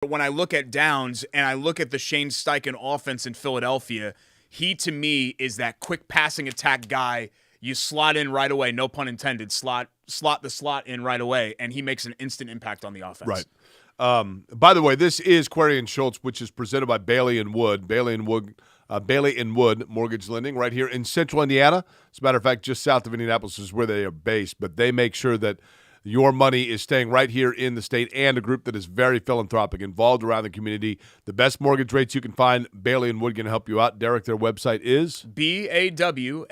When I look at Downs and I look at the Shane Steichen offense in Philadelphia, he to me is that quick passing attack guy. You slot in right away, no pun intended. Slot the slot in right away, and he makes an instant impact on the offense. Right. By the way, this is Query and Schultz, which is presented by Bailey and Wood. Bailey and Wood Mortgage Lending right here in Central Indiana. As a matter of fact, just south of Indianapolis is where they are based, but they make sure that your money is staying right here in the state, and a group that is very philanthropic, involved around the community. The best mortgage rates you can find, Bailey and Wood can help you out. Derek, their website is? BAWFG.com.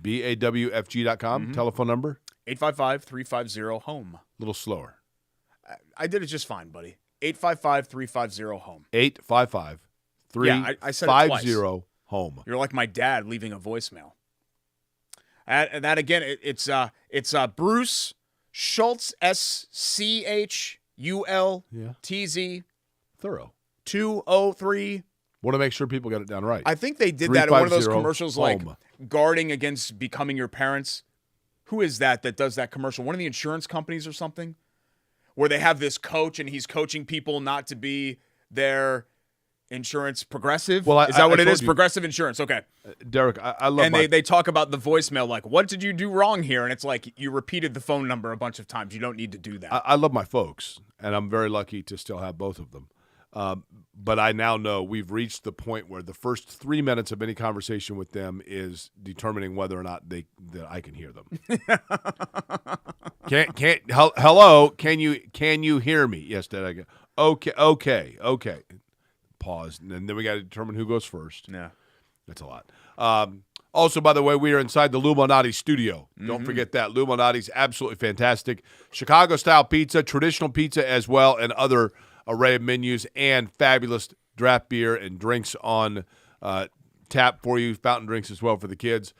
BAWFG.com. Mm-hmm. Telephone number? 855-350-HOME. A little slower. I did it just fine, buddy. 855-350-HOME. 855-350-HOME. Yeah, I said it twice. Home. You're like my dad leaving a voicemail. And that again, it's Bruce Schultz S3 Thorough. 203. Want to make sure people get it down right. I think they did that in one of those commercials, like guarding against becoming your parents. Who is that does that commercial? One of the insurance companies or something, where they have this coach and he's coaching people not to be their insurance progressive. Well, is that what it is? You. Progressive insurance. Okay. Derek, I love and they talk about the voicemail, like, what did you do wrong here? And it's like, you repeated the phone number a bunch of times. You don't need to do that. I love my folks, and I'm very lucky to still have both of them. But I now know we've reached the point where the first 3 minutes of any conversation with them is determining whether or not that I can hear them. Hello, can you hear me? Yes, Dad. Okay. Pause, and then we got to determine who goes first. Yeah, that's a lot. Also, by the way, we are inside the Lumonati studio. Don't forget that. Lumonati's absolutely fantastic. Chicago-style pizza, traditional pizza as well, and other array of menus, and fabulous draft beer and drinks on tap for you, fountain drinks as well for the kids,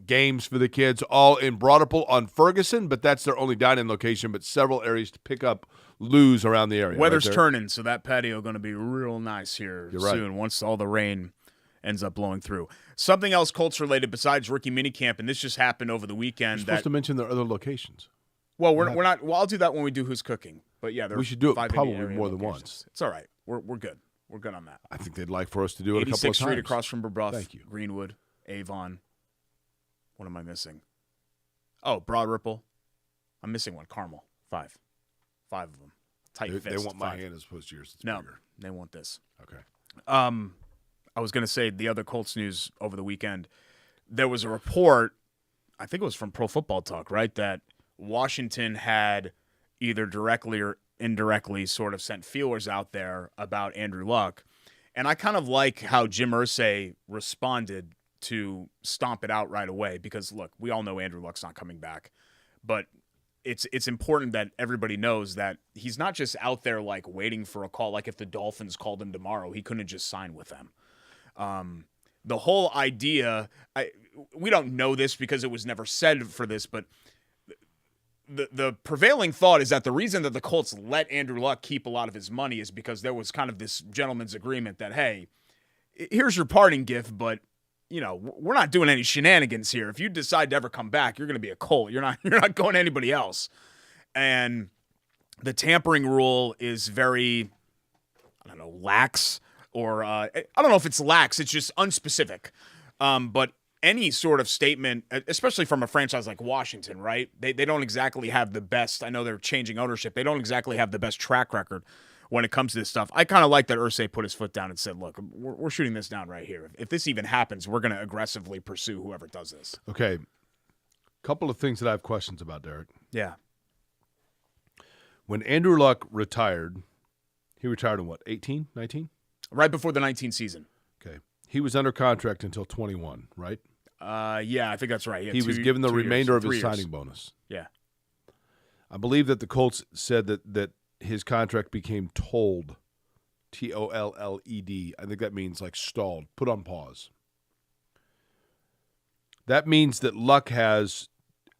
games for the kids, all in Broad Ripple on Ferguson, but that's their only dine-in location, but several areas to pick up Lou's around the area. Weather's turning, so that patio going to be real nice here soon once all the rain ends up blowing through. Something else Colts-related besides rookie minicamp, and this just happened over the weekend. You're supposed to mention their other locations. Well, we're not. Well, I'll do that when we do Who's Cooking. But yeah, we should do it probably more than once. It's all right. We're good. We're good on that. I think they'd like for us to do it a couple of times. 86th Street across from Brebeuf. Thank you. Greenwood, Avon. What am I missing? Oh, Broad Ripple. I'm missing one. Carmel. 5 of them. Tight fist. They want 5. my hand as opposed to yours. It's bigger. They want this. Okay. I was going to say the other Colts news over the weekend. There was a report, I think it was from Pro Football Talk, right, that Washington had either directly or indirectly sort of sent feelers out there about Andrew Luck. And I kind of like how Jim Irsay responded to stomp it out right away because, look, we all know Andrew Luck's not coming back. But it's important that everybody knows that he's not just out there, like, waiting for a call. Like, if the Dolphins called him tomorrow, he couldn't just sign with them. The whole idea, we don't know this because it was never said for this, but the prevailing thought is that the reason that the Colts let Andrew Luck keep a lot of his money is because there was kind of this gentleman's agreement that, hey, here's your parting gift, but we're not doing any shenanigans here. If you decide to ever come back, you're going to be a Colt. You're not going to anybody else. And the tampering rule is very, lax, or I don't know if it's lax. It's just unspecific. But any sort of statement, especially from a franchise like Washington, right? They don't exactly have the best. I know they're changing ownership. They don't exactly have the best track record when it comes to this stuff. I kind of like that Irsay put his foot down and said, look, we're shooting this down right here. If this even happens, we're going to aggressively pursue whoever does this. Okay. Couple of things that I have questions about, Derek. Yeah. When Andrew Luck retired, he retired in what, 18, 19? Right before the 19 season. Okay. He was under contract until 21, right? Yeah, I think that's right. He was given the remainder of his signing bonus. Yeah. I believe that the Colts said that his contract became tolled, T-O-L-L-E-D. I think that means like stalled, put on pause. That means that Luck has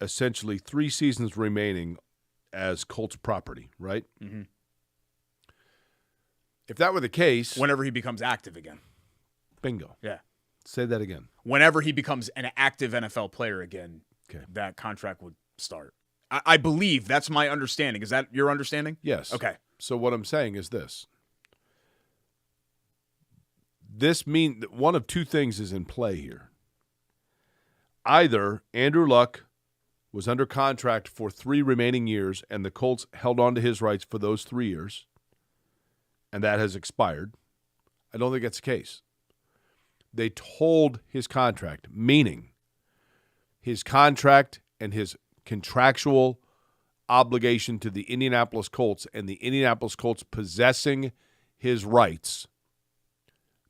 essentially 3 seasons remaining as Colts property, right? Mm-hmm. If that were the case... Whenever he becomes active again. Bingo. Yeah. Say that again. Whenever he becomes an active NFL player again, that contract would start. I believe that's my understanding. Is that your understanding? Yes. Okay. So what I'm saying is this. This means that one of two things is in play here. Either Andrew Luck was under contract for 3 remaining years, and the Colts held on to his rights for those 3 years, and that has expired. I don't think that's the case. They told his contract, meaning his contract and his contractual obligation to the Indianapolis Colts and the Indianapolis Colts possessing his rights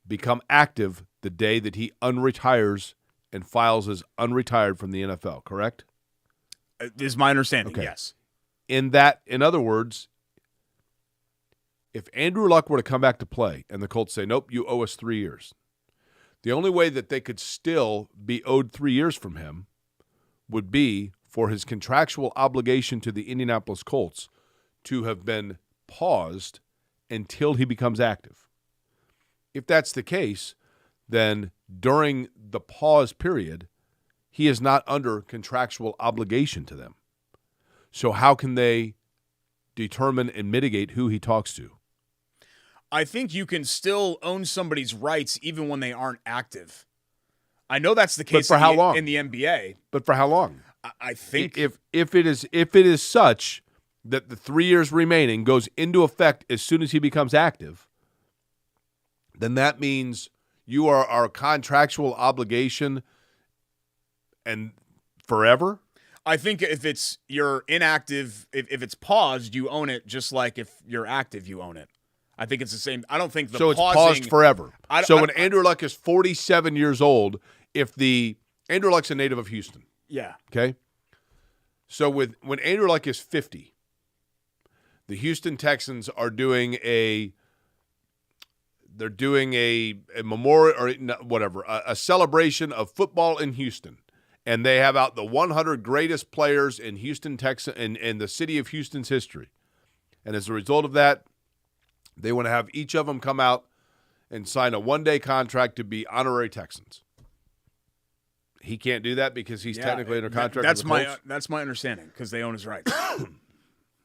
become active the day that he unretires and files as unretired from the NFL, correct? Is my understanding, Okay. yes. In other words, if Andrew Luck were to come back to play and the Colts say, nope, you owe us 3 years, the only way that they could still be owed 3 years from him would be for his contractual obligation to the Indianapolis Colts to have been paused until he becomes active. If that's the case, then during the pause period, he is not under contractual obligation to them. So how can they determine and mitigate who he talks to? I think you can still own somebody's rights even when they aren't active. I know that's the case for how long? In the NBA. But for how long? I think if it is such that the 3 years remaining goes into effect as soon as he becomes active, then that means you are our contractual obligation and forever? I think if you're inactive, if it's paused, you own it just like if you're active, you own it. I think it's the same. I don't think the so it's pausing, paused forever. When Andrew Luck is 47 years old, Andrew Luck's a native of Houston. Yeah. Okay? So when Andrew Luck is 50, the Houston Texans are doing a memorial or whatever, a celebration of football in Houston. And they have out the 100 greatest players in Houston, Texas, in the city of Houston's history. And as a result of that, they want to have each of them come out and sign a one-day contract to be honorary Texans. He can't do that because he's technically under contract with the Colts? That's my understanding because they own his rights.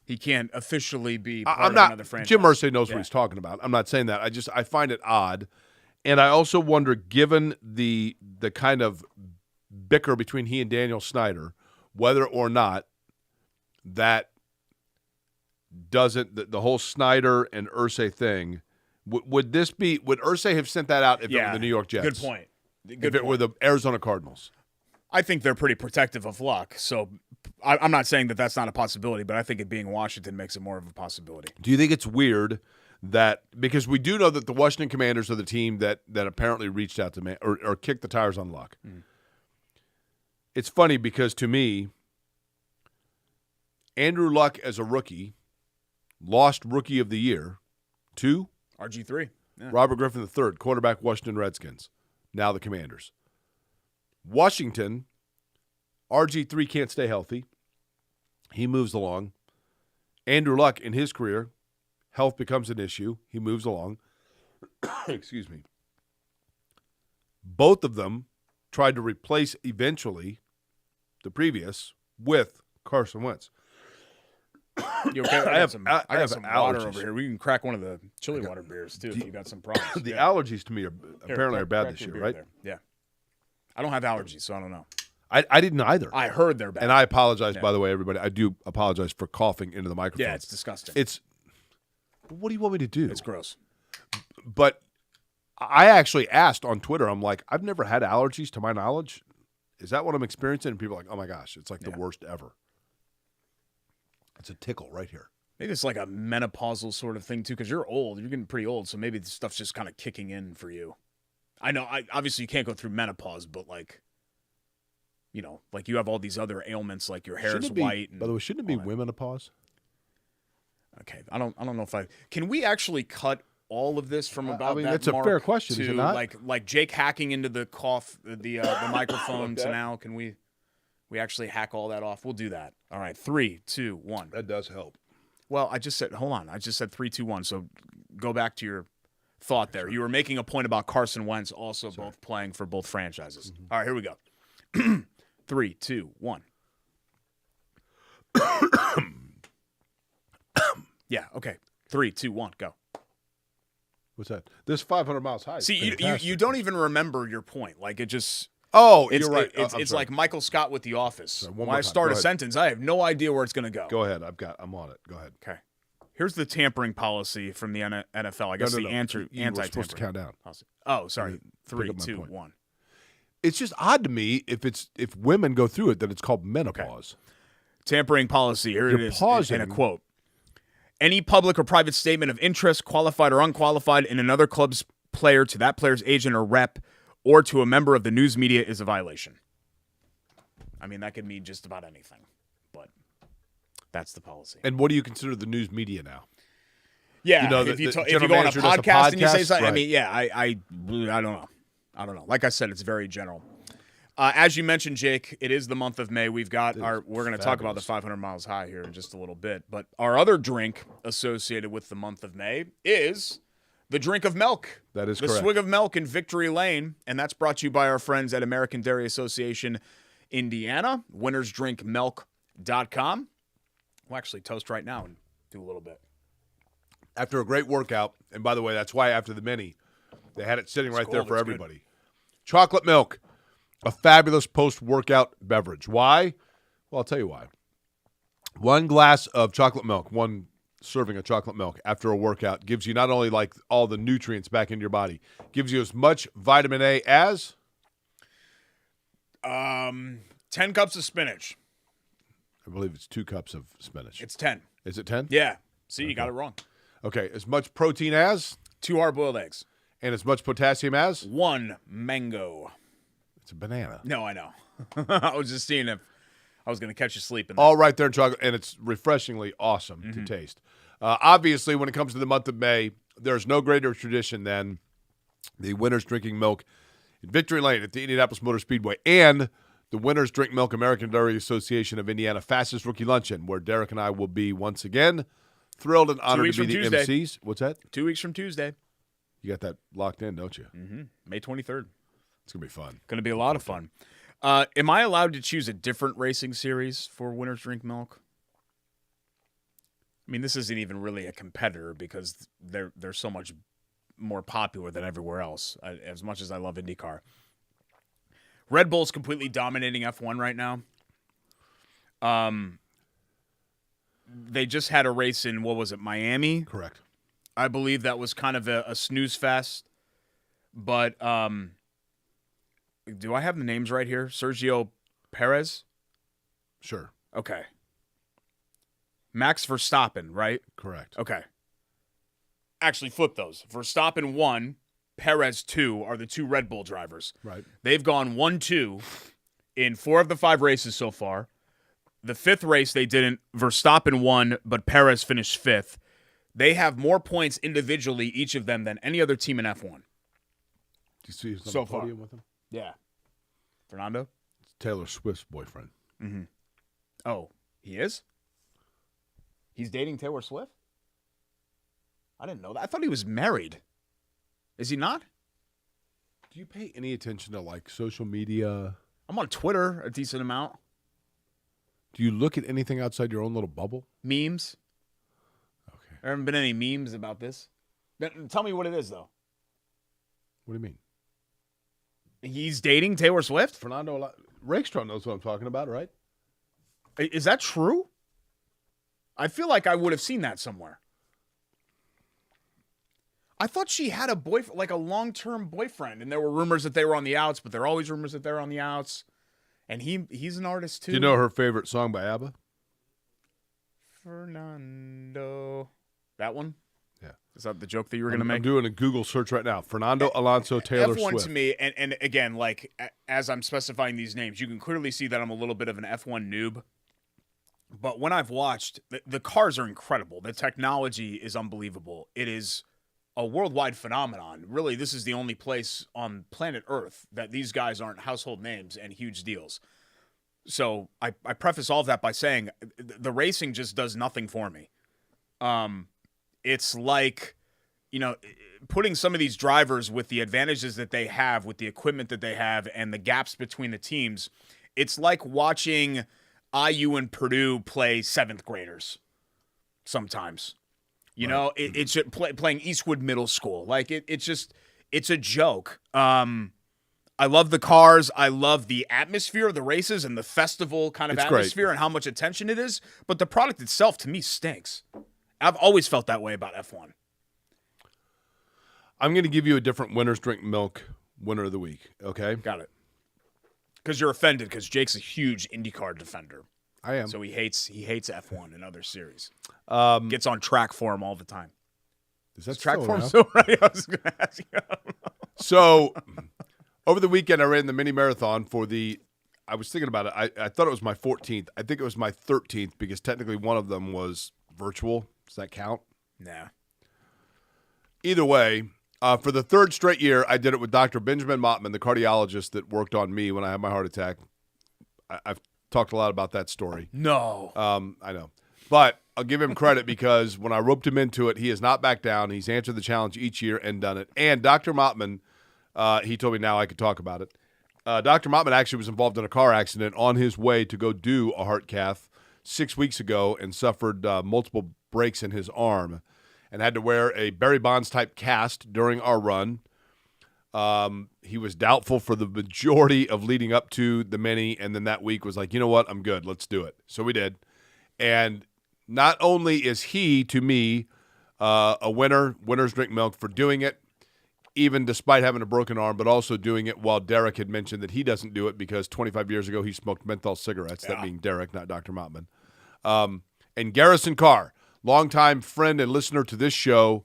He can't officially be part of another franchise. Jim Irsay knows what he's talking about. I'm not saying that. I find it odd. And I also wonder, given the kind of bicker between he and Daniel Snyder, whether or not that doesn't the whole Snyder and Irsay thing would Irsay have sent that out if it were the New York Jets? Good point. If it were the Arizona Cardinals? I think they're pretty protective of Luck, so I'm not saying that that's not a possibility, but I think it being Washington makes it more of a possibility. Do you think it's weird that, because we do know that the Washington Commanders are the team that apparently reached out to or kicked the tires on Luck? Mm. It's funny because to me, Andrew Luck as a rookie lost Rookie of the Year to RG3. Yeah. Robert Griffin III, quarterback, Washington Redskins, now the Commanders. Washington, RG3 can't stay healthy. He moves along. Andrew Luck, in his career, health becomes an issue. He moves along. Excuse me. Both of them tried to replace eventually the previous with Carson Wentz. You okay? I got some allergies water over here. We can crack one of the chili water beers too if you got some problems. The allergies to me are bad this year, right? There. Yeah. I don't have allergies, so I don't know. I didn't either. I heard they're bad. And I apologize, by the way, everybody. I do apologize for coughing into the microphone. Yeah, it's disgusting. What do you want me to do? It's gross. But I actually asked on Twitter, I'm like, I've never had allergies to my knowledge. Is that what I'm experiencing? And people are like, oh my gosh, it's like the worst ever. It's a tickle right here. Maybe it's like a menopausal sort of thing too, because you're old. You're getting pretty old, so maybe this stuff's just kind of kicking in for you. I know, obviously you can't go through menopause, but like you have all these other ailments, like your hair is white. By the way, shouldn't it be womenopause? Okay, I don't know if can we actually cut all of this from about that that's mark a fair question, to is it not? like Jake hacking into the the microphone to now? Can we actually hack all that off? We'll do that. All right, 3, 2, 1. That does help. Well, I just said 3, 2, 1. So go back to your thought there. You were making a point about Carson Wentz also both playing for both franchises. Mm-hmm. All right, here we go. 3, 2, 1. Yeah, okay. 3, 2, 1, go. What's that? This 500 miles high. See, you don't even remember your point. Like, it just... Oh, It's, you're right. It's like Michael Scott with The Office. Sorry, When I start a sentence, I have no idea where it's going to go. Go ahead. I'm on it. Go ahead. Okay. Here's the tampering policy from the NFL. I guess the You were supposed to count down. Policy. Oh, sorry. Pick 3, up my 2, point. 1. It's just odd to me if women go through it, then it's called menopause. Tampering policy. Here You're it is. pausing. In a quote. Any public or private statement of interest, qualified or unqualified, in another club's player to that player's agent or rep or to a member of the news media is a violation. I mean, that could mean just about anything, but that's the policy. And what do you consider the news media now? Yeah, You know, if you the go general on a manager does a podcast and you say podcast, something, I right. mean, yeah, I don't know. I don't know. Like I said, it's very general. As you mentioned, Jake, it is the month of May. We're going to talk about the 500 miles high here in just a little bit. But our other drink associated with the month of May is the drink of milk. That is the correct. swig of milk in Victory Lane. And that's brought to you by our friends at American Dairy Association, Indiana. winnersdrinkmilk.com. We'll actually toast right now and do a little bit. After a great workout, and by the way, that's why after the mini, they had it sitting right there for It's everybody. Good. Chocolate milk, a fabulous post-workout beverage. Why? Well, I'll tell you why. One glass of chocolate milk, one serving of chocolate milk after a workout gives you not only like all the nutrients back into your body, gives you as much vitamin A as 10 cups of spinach. I believe it's 2 cups of spinach. It's 10. Is it 10? Yeah. See, you got it wrong. Okay, as much protein as 2 hard-boiled eggs. and as much potassium as 1 mango. it's a banana. No, I know. I was just seeing if I was going to catch you sleeping. All right there in chocolate, and it's refreshingly awesome to taste. Obviously, when it comes to the month of May, there's no greater tradition than the Winners Drinking Milk in Victory Lane at the Indianapolis Motor Speedway and the Winners Drink Milk American Dairy Association of Indiana Fastest Rookie Luncheon, where Derek and I will be once again thrilled and honored to be the MCs. What's that? 2 weeks from Tuesday. You got that locked in, don't you? May 23rd. It's going to be fun. Going to be a lot of fun. Am I allowed to choose a different racing series for Winners Drink Milk? I mean, this isn't even really a competitor because they're so much more popular than everywhere else, as much as I love IndyCar. Red Bull's completely dominating F1 right now. They just had a race in, what was it, Miami? Correct. I believe that was kind of a snooze fest. But do I have the names right here? Sergio Perez? Sure. Okay. Max Verstappen, right? Correct. Okay. Actually, flip those. Verstappen 1, Perez 2 are the 2 Red Bull drivers. Right. They've gone 1-2 in 4 of the 5 races so far. The 5th race they didn't. Verstappen won, but Perez finished 5th. They have more points individually, each of them, than any other team in F1. Do you see who's on So the podium far. with him? Yeah. Fernando? It's Taylor Swift's boyfriend. Oh, he is? He's dating Taylor Swift? I didn't know that. I thought he was married. Is he not? Do you pay any attention to, like, social media? I'm on Twitter a decent amount. Do you look at anything outside your own little bubble? Memes. Okay. There haven't been any memes about this. Tell me what it is, though. What do you mean? He's dating Taylor Swift? Fernando Rakestraw knows what I'm talking about, right? Is that true? I feel like I would have seen that somewhere. I thought she had a boyfriend, like a long-term boyfriend, and there were rumors that they were on the outs, but there are always rumors that they're on the outs. And he's an artist, too. Do you know her favorite song by ABBA? Fernando. That one? Yeah. Is that the joke that you were going to I'm make? doing a Google search right now. Fernando Alonso Taylor F1 Swift. to me, and again, like, as I'm specifying these names, you can clearly see that I'm a little bit of an F1 noob. But when I've watched, the cars are incredible. The technology is unbelievable. It is a worldwide phenomenon. Really, this is the only place on planet Earth that these guys aren't household names and huge deals. So I preface all of that by saying the racing just does nothing for me. It's like, you know, putting some of these drivers with the advantages that they have, with the equipment that they have, and the gaps between the teams, it's like watching IU and Purdue play 7th graders sometimes. You know, it's playing Eastwood Middle School. Like, it's a joke. I love the cars. I love the atmosphere of the races and the festival kind of atmosphere and how much attention it is. But the product itself, to me, stinks. I've always felt that way about F1. I'm going to give you a different Winners Drink Milk winner of the week, okay? Got it. Because you're offended because Jake's a huge IndyCar defender. I am. So he hates F1 and other series. Gets on track for him all the time. Is that track for him around? so right? I was going to ask you. So over the weekend, I ran the mini marathon for I was thinking about it. I thought it was my 14th. I think it was my 13th because technically one of them was virtual. Does that count? Nah. Either way, for the third straight year, I did it with Dr. Benjamin Mottman, the cardiologist that worked on me when I had my heart attack. I've talked a lot about that story. No. I know. But I'll give him credit because when I roped him into it, he has not backed down. He's answered the challenge each year and done it. And Dr. Mottman, he told me now I could talk about it. Dr. Mottman actually was involved in a car accident on his way to go do a heart cath 6 weeks ago and suffered multiple breaks in his arm and had to wear a Barry Bonds-type cast during our run. He was doubtful for the majority of leading up to the mini, and then that week was like, you know what, I'm good, let's do it. So we did. And not only is he, to me, a winner's drink milk for doing it, even despite having a broken arm, but also doing it while Derek had mentioned that he doesn't do it because 25 years ago he smoked menthol cigarettes, that being Derek, not Dr. Mottman. And Garrison Carr, longtime friend and listener to this show,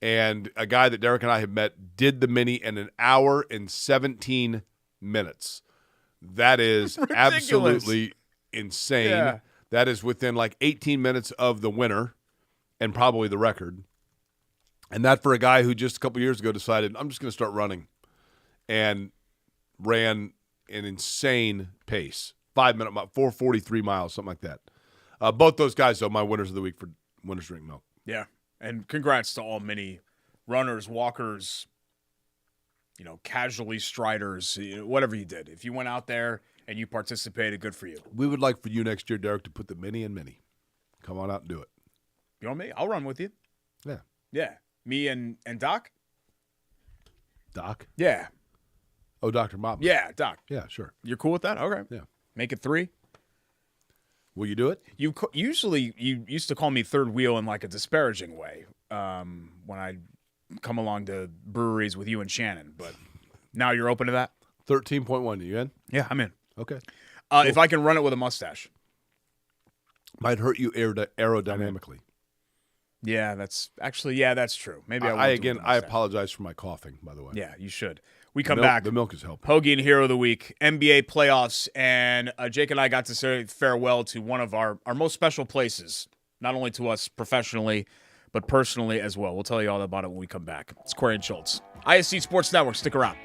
and a guy that Derek and I have met, did the mini in 1 hour and 17 minutes. That is absolutely insane. Yeah. That is within like 18 minutes of the winner and probably the record. And that for a guy who just a couple years ago decided, I'm just going to start running, and ran an insane pace. 5-minute mile, 4:43 miles, something like that. Both those guys, though, my winners of the week for Winners Drink Milk. Yeah. And congrats to all many runners, walkers, casually striders, whatever you did. If you went out there and you participated, good for you. We would like for you next year, Derek, to put the mini in mini. Come on out and do it. You want me? I'll run with you. Yeah. Yeah. Me and Doc? Doc? Yeah. Oh, Dr. Mottman. Yeah, Doc. Yeah, sure. You're cool with that? Okay. Yeah. Make it 3. Will you do it? You used to call me third wheel in like a disparaging way when I come along to breweries with you and Shannon, but now you're open to that? 13.1. Are you in? Yeah, I'm in. Okay. If I can run it with a mustache. Might hurt you aerodynamically. Yeah, that's true. Maybe I apologize for my coughing, by the way. Yeah, you should. We come back. The milk is helping. Hoagie and Hero of the Week, NBA playoffs, and Jake and I got to say farewell to one of our most special places, not only to us professionally, but personally as well. We'll tell you all about it when we come back. It's Corey and Schultz. ISC Sports Network. Stick around.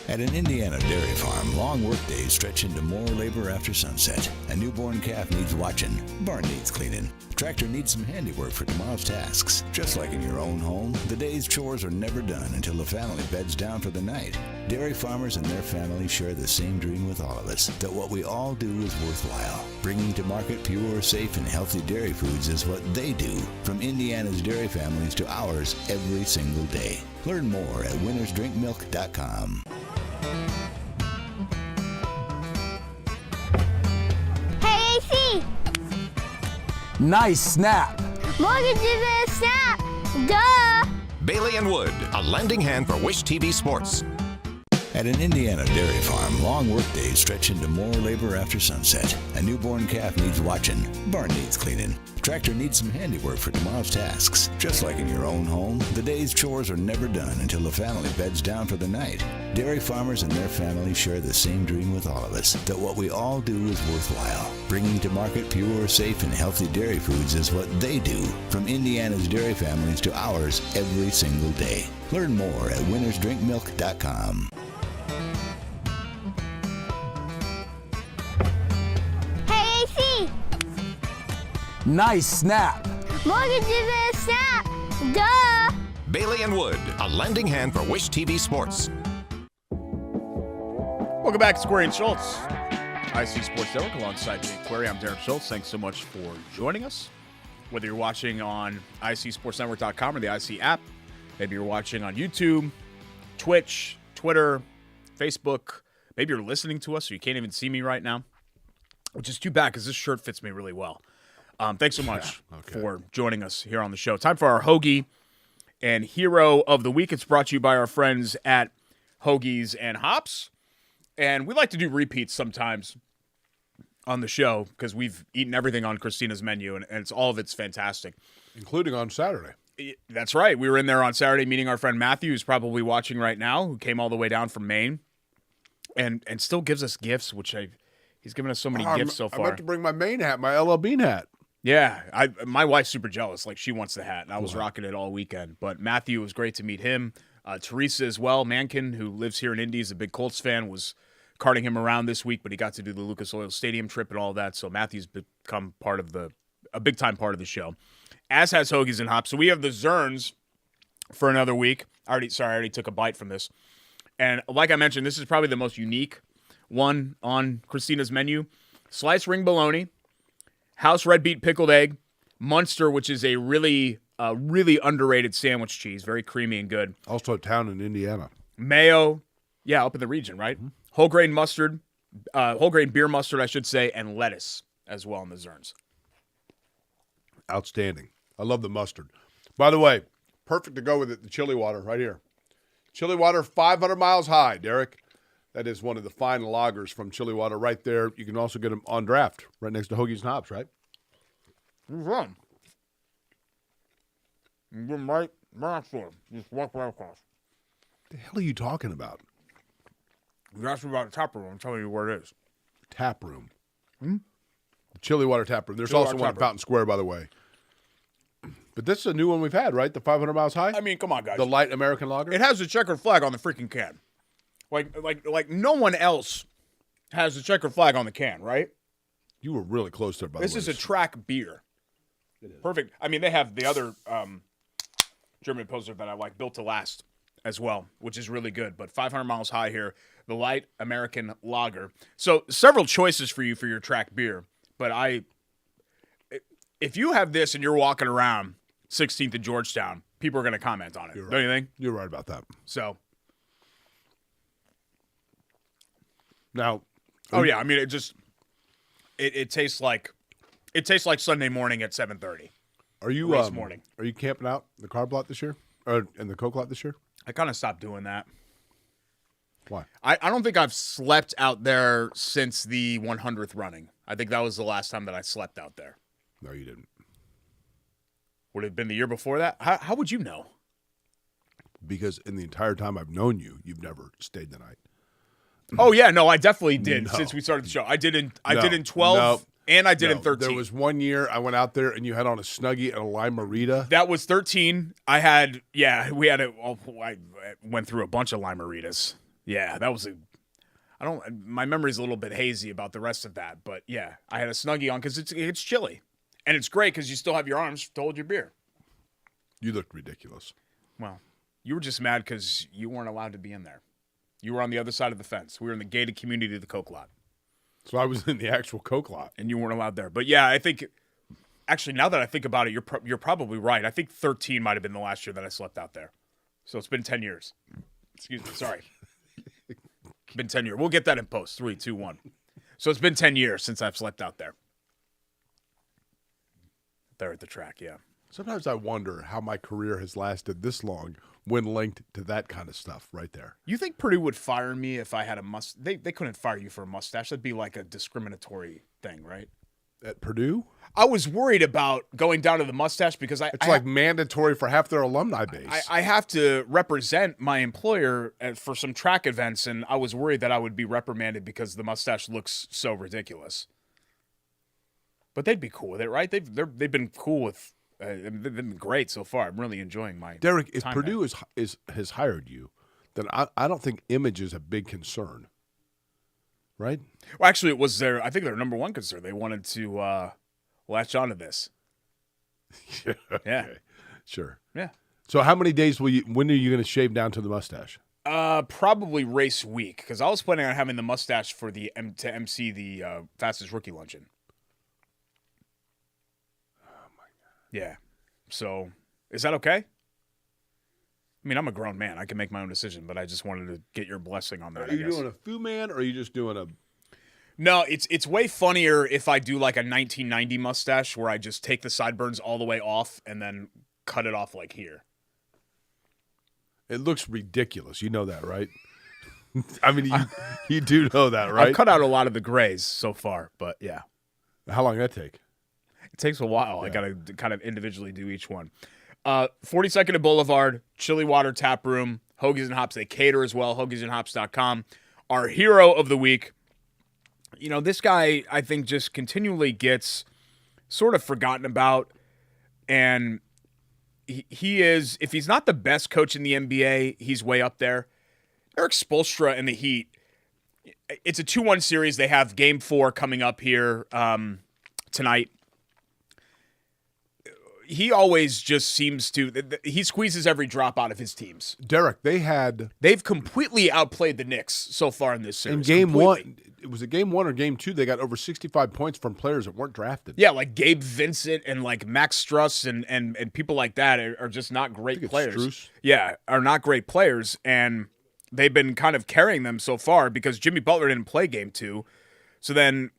At an Indiana dairy farm, long workdays stretch into more labor after sunset. A newborn calf needs watching. Barn needs cleaning. Tractor needs some handiwork for tomorrow's tasks. Just like in your own home, the day's chores are never done until the family beds down for the night. Dairy farmers and their families share the same dream with all of us, that what we all do is worthwhile. Bringing to market pure, safe, and healthy dairy foods is what they do. From Indiana's dairy families to ours every single day. Learn more at winnersdrinkmilk.com. Hey, AC! Nice snap. Mortgage is a snap! Duh! Bailey and Wood, a lending hand for Wish TV Sports. At an Indiana dairy farm, long workdays stretch into more labor after sunset. A newborn calf needs watching. Barn needs cleaning. Tractor needs some handiwork for tomorrow's tasks. Just like in your own home, the day's chores are never done until the family beds down for the night. Dairy farmers and their families share the same dream with all of us, that what we all do is worthwhile. Bringing to market pure, safe, and healthy dairy foods is what they do. From Indiana's dairy families to ours every single day. Learn more at winnersdrinkmilk.com. Hey, AC! Nice snap. Mortgage is a snap! Duh! Bailey and Wood, a lending hand for Wish TV Sports. Welcome back to Query and Schultz, ISC Sports Network, alongside me, Query. I'm Darren Schultz. Thanks so much for joining us. Whether you're watching on ISCSportsNetwork.com or the IC app, maybe you're watching on YouTube, Twitch, Twitter, Facebook. Maybe you're listening to us so you can't even see me right now, which is too bad because this shirt fits me really well. Thanks so much for joining us here on the show. Time for our Hoagie and Hero of the Week. It's brought to you by our friends at Hoagies and Hops. And we like to do repeats sometimes on the show because we've eaten everything on Christina's menu, and all of it's fantastic. Including on Saturday. That's right. We were in there on Saturday meeting our friend Matthew, who's probably watching right now, who came all the way down from Maine and still gives us gifts, which he's given us so many gifts so far. I meant to bring my Maine hat, my LL Bean hat. Yeah, my wife's super jealous. Like, she wants the hat, and I was rocking it all weekend. But Matthew, it was great to meet him. Teresa as well, Mankin, who lives here in Indy, is a big Colts fan, was carting him around this week, but he got to do the Lucas Oil Stadium trip and all that. So Matthew's become a big-time part of the show, as has Hoagies and Hops. So we have the Zerns for another week. I already took a bite from this. And like I mentioned, this is probably the most unique one on Christina's menu. Sliced ring bologna, house red beet pickled egg, Munster, which is a really underrated sandwich cheese, very creamy and good. Also a town in Indiana. Mayo, yeah, up in the region, right? Mm-hmm. Whole grain beer mustard, I should say, and lettuce as well in the Zerns. Outstanding. I love the mustard. By the way, perfect to go with it, the chili water right here. Chili water 500 miles high, Derek. That is one of the fine lagers from Chili Water right there. You can also get them on draft right next to Hoagies and Hops, right? Right after. Just walk right across. What the hell are you talking about? You asked me about a tap room. I'm telling you where it is. Tap room. The Chili Water tap room. There's also one at Fountain Square, by the way. But this is a new one we've had, right? The 500 miles high? I mean, come on, guys. The light American lager? It has a checkered flag on the freaking can. Like no one else has a checkered flag on the can, right? You were really close there, by the way. This is a track beer. It is. Perfect. I mean, they have the other German Pilsner that I like, Built to Last, as well, which is really good. But 500 miles high here, the light American lager. So several choices for you for your track beer. But if you have this and you're walking around 16th and Georgetown, people are going to comment on it. Right. Don't you think? You're right about that. So. Now. Oh yeah, I mean it just it tastes like Sunday morning at 7:30. Are you morning? Are you camping out in the carb lot this year, or in the Coke lot this year? I kind of stopped doing that. Why? I don't think I've slept out there since the 100th running. I think that was the last time that I slept out there. No, you didn't. Would it have been the year before that? How would you know? Because in the entire time I've known you, you've never stayed the night. Oh yeah, no, I definitely did since we started the show. I did in 12 and I did in 13. There was one year I went out there and you had on a Snuggie and a Lime-A-Rita. That was 13. I had I went through a bunch of Lime-A-Ritas. Yeah, that was my memory's a little bit hazy about the rest of that, but yeah, I had a Snuggie on because it's chilly. And it's great because you still have your arms to hold your beer. You looked ridiculous. Well, you were just mad because you weren't allowed to be in there. You were on the other side of the fence. We were in the gated community of the Coke lot. So I was in the actual Coke lot. And you weren't allowed there. But yeah, I think, actually, now that I think about it, you're probably right. I think 13 might have been the last year that I slept out there. So it's been 10 years. Excuse me, sorry. Been 10 years. We'll get that in post. 3, 2, 1. So it's been 10 years since I've slept out there. There at the track, yeah. Sometimes I wonder how my career has lasted this long when linked to that kind of stuff right there. You think Purdue would fire me if I had a mustache? They couldn't fire you for a mustache. That'd be like a discriminatory thing, right? At Purdue? I was worried about going down to the mustache because it's like mandatory for half their alumni base. I have to represent my employer for some track events, and I was worried that I would be reprimanded because the mustache looks so ridiculous. But they'd be cool with it, right? They've been cool with. They've been great so far. I'm really enjoying my Derek, if time Purdue has hired you, then I don't think image is a big concern, right? Well, actually, it was I think their number one concern. They wanted to latch onto this. Yeah. Yeah. Okay. Sure. Yeah. So how many days when are you going to shave down to the mustache? Probably race week, because I was planning on having the mustache for to MC the fastest rookie luncheon. Oh my god. Yeah. So, is that okay? I mean, I'm a grown man. I can make my own decision, but I just wanted to get your blessing on that. Are you doing a Fu Man, or are you just doing a? No, it's way funnier if I do like a 1990 mustache where I just take the sideburns all the way off and then cut it off like here. It looks ridiculous. You know that, right? I mean, you do know that, right? I've cut out a lot of the grays so far, but yeah. How long did that take? It takes a while. Yeah. I got to kind of individually do each one. 42nd and Boulevard, Chili Water Tap Room, Hoagies and Hops. They cater as well, hoagiesandhops.com. Our hero of the week. You know, this guy, I think, just continually gets sort of forgotten about. And he is, if he's not the best coach in the NBA, he's way up there. Erik Spoelstra and the Heat, it's a 2-1 series. They have Game 4 coming up here tonight. He always just seems to, he squeezes every drop out of his teams. Derek, they've completely outplayed the Knicks so far in this series. In Game 1, was it Game 1 or Game 2? They got over 65 points from players that weren't drafted. Yeah, like Gabe Vincent and like Max Struss and people like that are just not great players. Strus. Yeah, are not great players, and they've been kind of carrying them so far because Jimmy Butler didn't play Game 2. So then,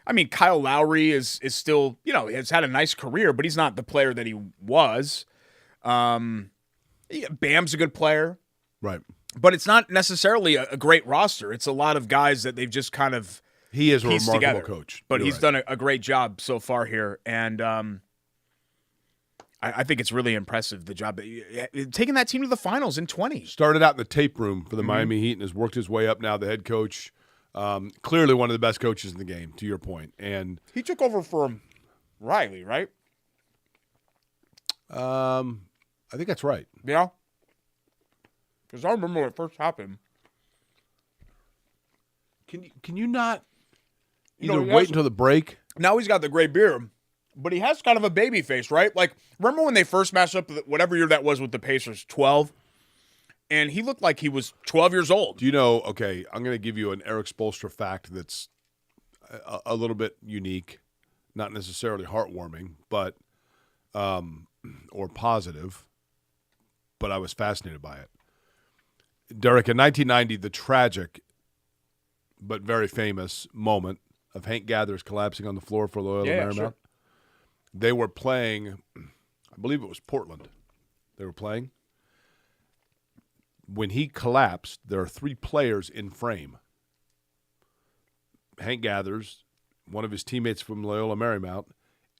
I mean, Kyle Lowry is still, has had a nice career, but he's not the player that he was. Bam's a good player. Right. But it's not necessarily a great roster. It's a lot of guys that they've just kind of He is a remarkable together. coach. But You're he's right. done a great job so far here. And I think it's really impressive, the job. Taking that team to the finals in 20. Started out in the tape room for the Miami Heat and has worked his way up now, the head coach. Clearly one of the best coaches in the game, to your point. And He took over from Riley, right? I think that's right. Yeah. Because I remember when it first happened. Can you not No, either he wait has- until the break? Now he's got the gray beard, but he has kind of a baby face, right? Like, remember when they first matched up, whatever year that was with the Pacers, 12? And he looked like he was 12 years old. Do you know, okay, I'm going to give you an Erik Spoelstra fact that's a little bit unique, not necessarily heartwarming, but or positive, but I was fascinated by it. Derek, in 1990, the tragic but very famous moment of Hank Gathers collapsing on the floor for Loyola Marymount. Sure. They were playing, I believe it was Portland. They were playing. When he collapsed, there are 3 players in frame. Hank Gathers, one of his teammates from Loyola Marymount,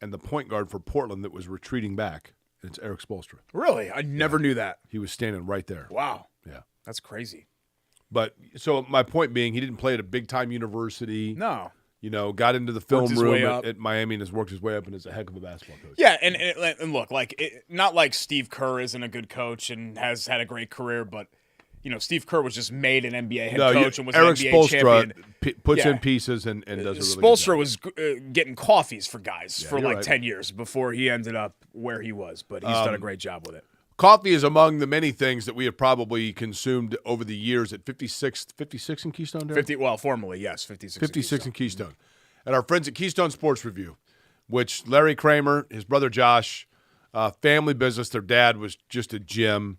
and the point guard for Portland that was retreating back. And it's Erik Spoelstra. Really? I never knew that. He was standing right there. Wow. Yeah. That's crazy. But so my point being, he didn't play at a big-time university. No. Got into the film his way room up. at Miami and has worked his way up and is a heck of a basketball coach. Yeah, and look, not like Steve Kerr isn't a good coach and has had a great career, but Steve Kerr was just made an NBA head coach and was Erik an NBA champion. Spoelstra puts Yeah. in pieces and does a really Spoelstra good was getting coffees for guys for you're like right. 10 years before he ended up where he was, but he's done a great job with it. Coffee is among the many things that we have probably consumed over the years at 56 in Keystone, Derek? 50, well, formally, yes, 56. 56 in Keystone. And our friends at Keystone Sports Review, which Larry Kramer, his brother Josh, family business, their dad was just a gym.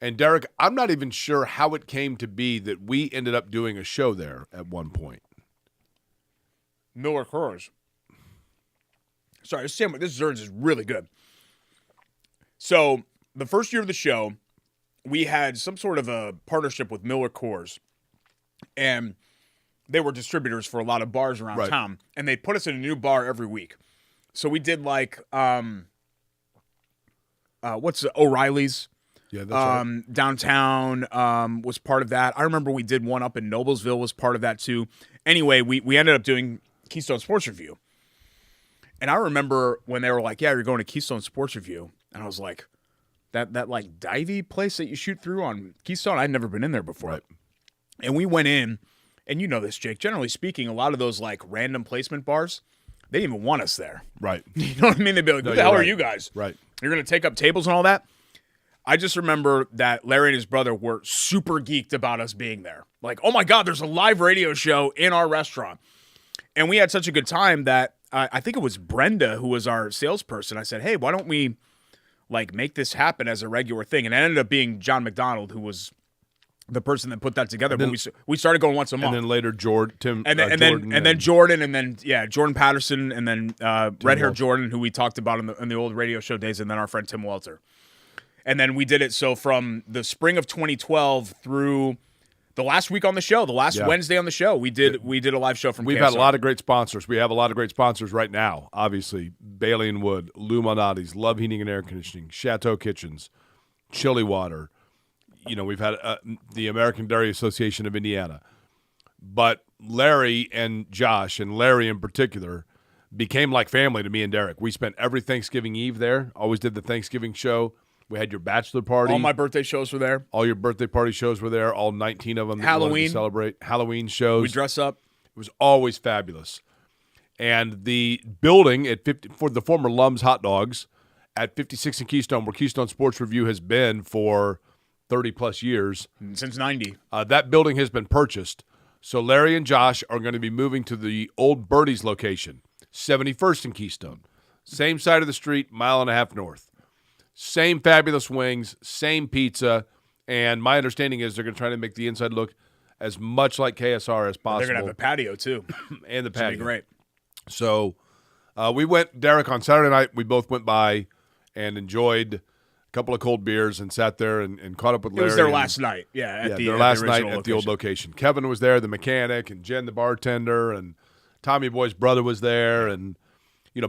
And Derek, I'm not even sure how it came to be that we ended up doing a show there at one point. Miller Coors. Sorry, this Zerns is really good. So, the first year of the show, we had some sort of a partnership with Miller Coors. And they were distributors for a lot of bars around Right. town. And they put us in a new bar every week. So we did like, O'Reilly's. Yeah, that's right. Downtown was part of that. I remember we did one up in Noblesville was part of that too. Anyway, we ended up doing Keystone Sports Review. And I remember when they were like, yeah, you're going to Keystone Sports Review. And I was like, that like divey place that you shoot through on Keystone, I'd never been in there before. Right. And we went in, and you know this, Jake, generally speaking, a lot of those like random placement bars, they didn't even want us there. Right. You know what I mean? They'd be like, who the hell you're are right. you guys? Right. You're going to take up tables and all that? I just remember that Larry and his brother were super geeked about us being there. Like, oh my God, there's a live radio show in our restaurant. And we had such a good time that I think it was Brenda who was our salesperson. I said, hey, why don't we like make this happen as a regular thing? And it ended up being John McDonald, who was the person that put that together. But we started going once a month. And then later Jordan, Jordan Patterson, and then red-haired Jordan, who we talked about in the old radio show days, and then our friend Tim Walter. And then we did it so from the spring of 2012 through the last week on the show, the last Wednesday on the show, we did a live show from We've KSR. had a lot of great sponsors. We have a lot of great sponsors right now, obviously. Bailey & Wood, Lou Malnati's, Love Heating and Air Conditioning, Chateau Kitchens, Chili Water. We've had the American Dairy Association of Indiana. But Larry and Josh, and Larry in particular, became like family to me and Derek. We spent every Thanksgiving Eve there, always did the Thanksgiving show. We had your bachelor party. All my birthday shows were there. All your birthday party shows were there. All 19 of them. Halloween. To celebrate. Halloween shows. We dress up. It was always fabulous. And the building for the former Lum's Hot Dogs at 56 and Keystone, where Keystone Sports Review has been for 30-plus years. Since 90. That building has been purchased. So Larry and Josh are going to be moving to the old Birdie's location, 71st and Keystone. Same side of the street, mile and a half north. Same fabulous wings, same pizza, and my understanding is they're going to try to make the inside look as much like KSR as possible. They're going to have a patio, too. And the patio. It's great. So we went, Derek, on Saturday night. We both went by and enjoyed a couple of cold beers and sat there and caught up with Larry. It was their last night, their last night at the old location. Kevin was there, the mechanic, and Jen, the bartender, and Tommy Boy's brother was there, and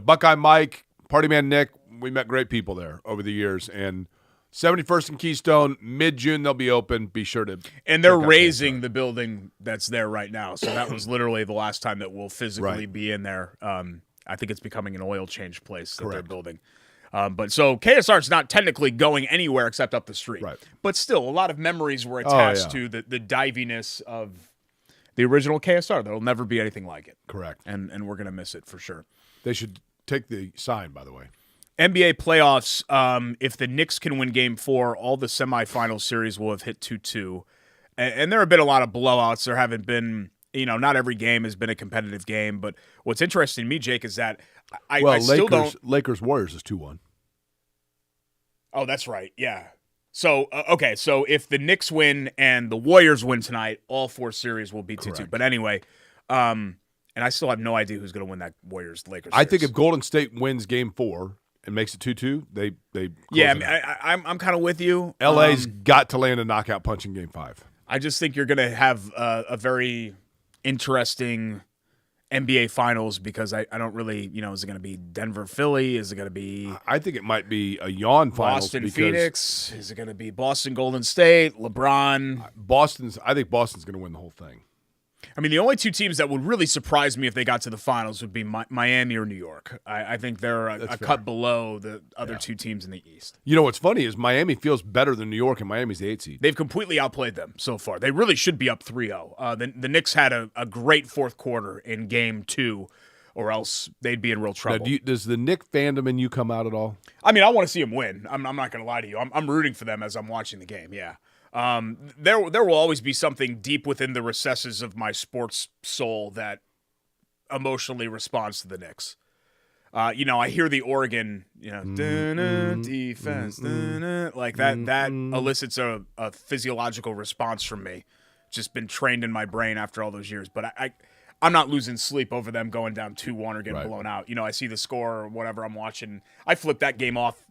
Buckeye Mike, Party Man Nick. We met great people there over the years, and 71st and Keystone, mid-June they'll be open. Be sure to. And they're raising the building that's there right now, so that was literally the last time that we'll physically be in there. I think it's becoming an oil change place that they're building. But so KSR's not technically going anywhere except up the street. Right. But still, a lot of memories were attached to the diviness of the original KSR. There'll never be anything like it. Correct. And we're going to miss it for sure. They should take the sign, by the way. NBA playoffs, if the Knicks can win Game 4, all the semifinal series will have hit 2-2. And there have been a lot of blowouts. There haven't been, not every game has been a competitive game. But what's interesting to me, Jake, is that I still don't. Lakers-Warriors is 2-1. Oh, that's right. Yeah. So, okay. So if the Knicks win and the Warriors win tonight, all 4 series will be 2-2. But anyway, and I still have no idea who's going to win that Warriors-Lakers series. I think if Golden State wins Game 4 and makes it 2-2, they I'm kind of with you. LA's got to land a knockout punch in Game 5. I just think you're going to have a very interesting NBA Finals because I don't really, is it going to be Denver-Philly? Is it going to be I think it might be a yawn finals. Boston-Phoenix? Is it going to be Boston-Golden State? LeBron? I think Boston's going to win the whole thing. I mean, the only 2 teams that would really surprise me if they got to the finals would be Miami or New York. I think they're a cut below the other 2 teams in the East. You know what's funny is Miami feels better than New York, and Miami's the 8th seed. They've completely outplayed them so far. They really should be up 3-0. The Knicks had a great fourth quarter in Game 2, or else they'd be in real trouble. Now, does the Knick fandom in you come out at all? I mean, I want to see them win. I'm not going to lie to you. I'm rooting for them as I'm watching the game, yeah. There will always be something deep within the recesses of my sports soul that emotionally responds to the Knicks. I hear the organ, defense, like that elicits a physiological response from me. Just been trained in my brain after all those years. But I'm not losing sleep over them going down 2-1 or getting blown out. I see the score or whatever I'm watching. I flipped that game off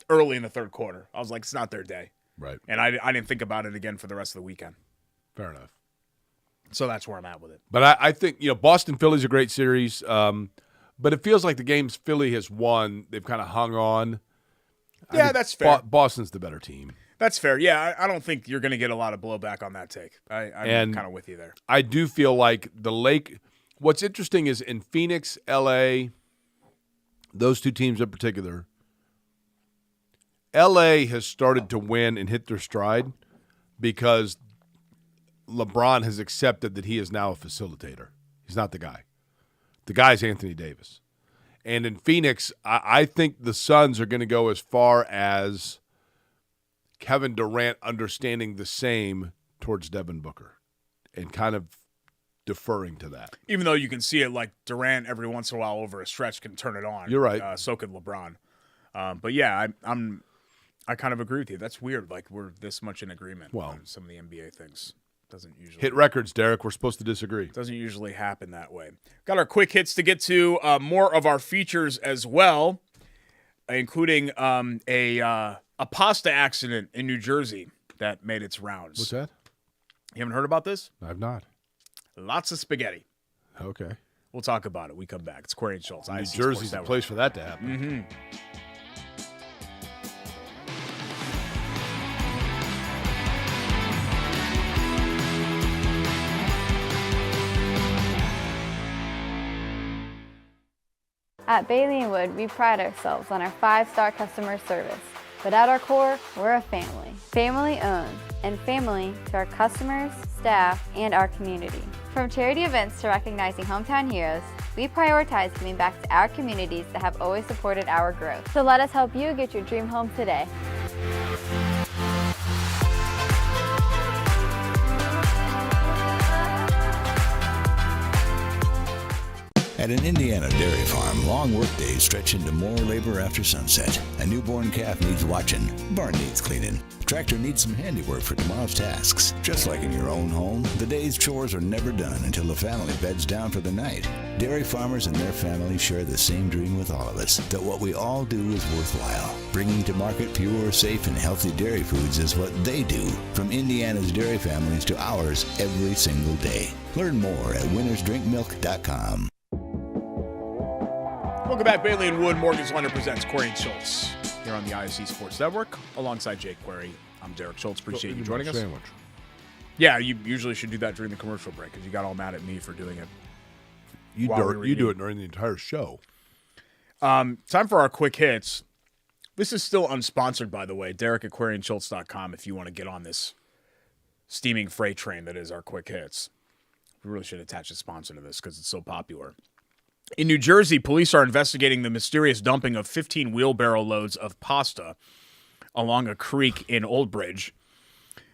early in the third quarter. I was like, it's not their day. Right. And I didn't think about it again for the rest of the weekend. Fair enough. So that's where I'm at with it. But I think, Boston-Philly's a great series. But it feels like the games Philly has won, they've kind of hung on. Yeah, that's fair. Boston's the better team. That's fair. Yeah, I don't think you're going to get a lot of blowback on that take. I'm kind of with you there. I do feel like what's interesting is in Phoenix, L.A., those 2 teams in particular, L.A. has started to win and hit their stride because LeBron has accepted that he is now a facilitator. He's not the guy. The guy's Anthony Davis. And in Phoenix, I think the Suns are going to go as far as Kevin Durant understanding the same towards Devin Booker and kind of deferring to that. Even though you can see it like Durant every once in a while over a stretch can turn it on. You're right. So could LeBron. But yeah, I kind of agree with you. That's weird. Like we're this much in agreement on some of the NBA things. Doesn't usually hit records, Derek. We're supposed to disagree. Doesn't usually happen that way. Got our quick hits to get to. More of our features as well, including a pasta accident in New Jersey that made its rounds. What's that? You haven't heard about this? I've not. Lots of spaghetti. Okay. We'll talk about it. We come back. It's Query and Schultz. New Jersey's the place for that to happen. Mm-hmm. At Bailey & Wood, we pride ourselves on our 5-star customer service. But at our core, we're a family. Family owned, and family to our customers, staff, and our community. From charity events to recognizing hometown heroes, we prioritize giving back to our communities that have always supported our growth. So let us help you get your dream home today. At an Indiana dairy farm, long workdays stretch into more labor after sunset. A newborn calf needs watching, barn needs cleaning. Tractor needs some handiwork for tomorrow's tasks. Just like in your own home, the day's chores are never done until the family beds down for the night. Dairy farmers and their families share the same dream with all of us, that what we all do is worthwhile. Bringing to market pure, safe, and healthy dairy foods is what they do, from Indiana's dairy families to ours every single day. Learn more at winnersdrinkmilk.com. Welcome back. Bailey & Wood Mortgage Lender presents Query and Schultz here on the ISC Sports Network alongside Jake Query. I'm Derek Schultz. Appreciate you joining us. Sandwich. Yeah, you usually should do that during the commercial break because you got all mad at me for doing it. You do it during the entire show. Time for our quick hits. This is still unsponsored, by the way. Derek at QueryandSchultz.com if you want to get on this steaming freight train that is our quick hits. We really should attach a sponsor to this because it's so popular. In New Jersey, police are investigating the mysterious dumping of 15 wheelbarrow loads of pasta along a creek in Old Bridge.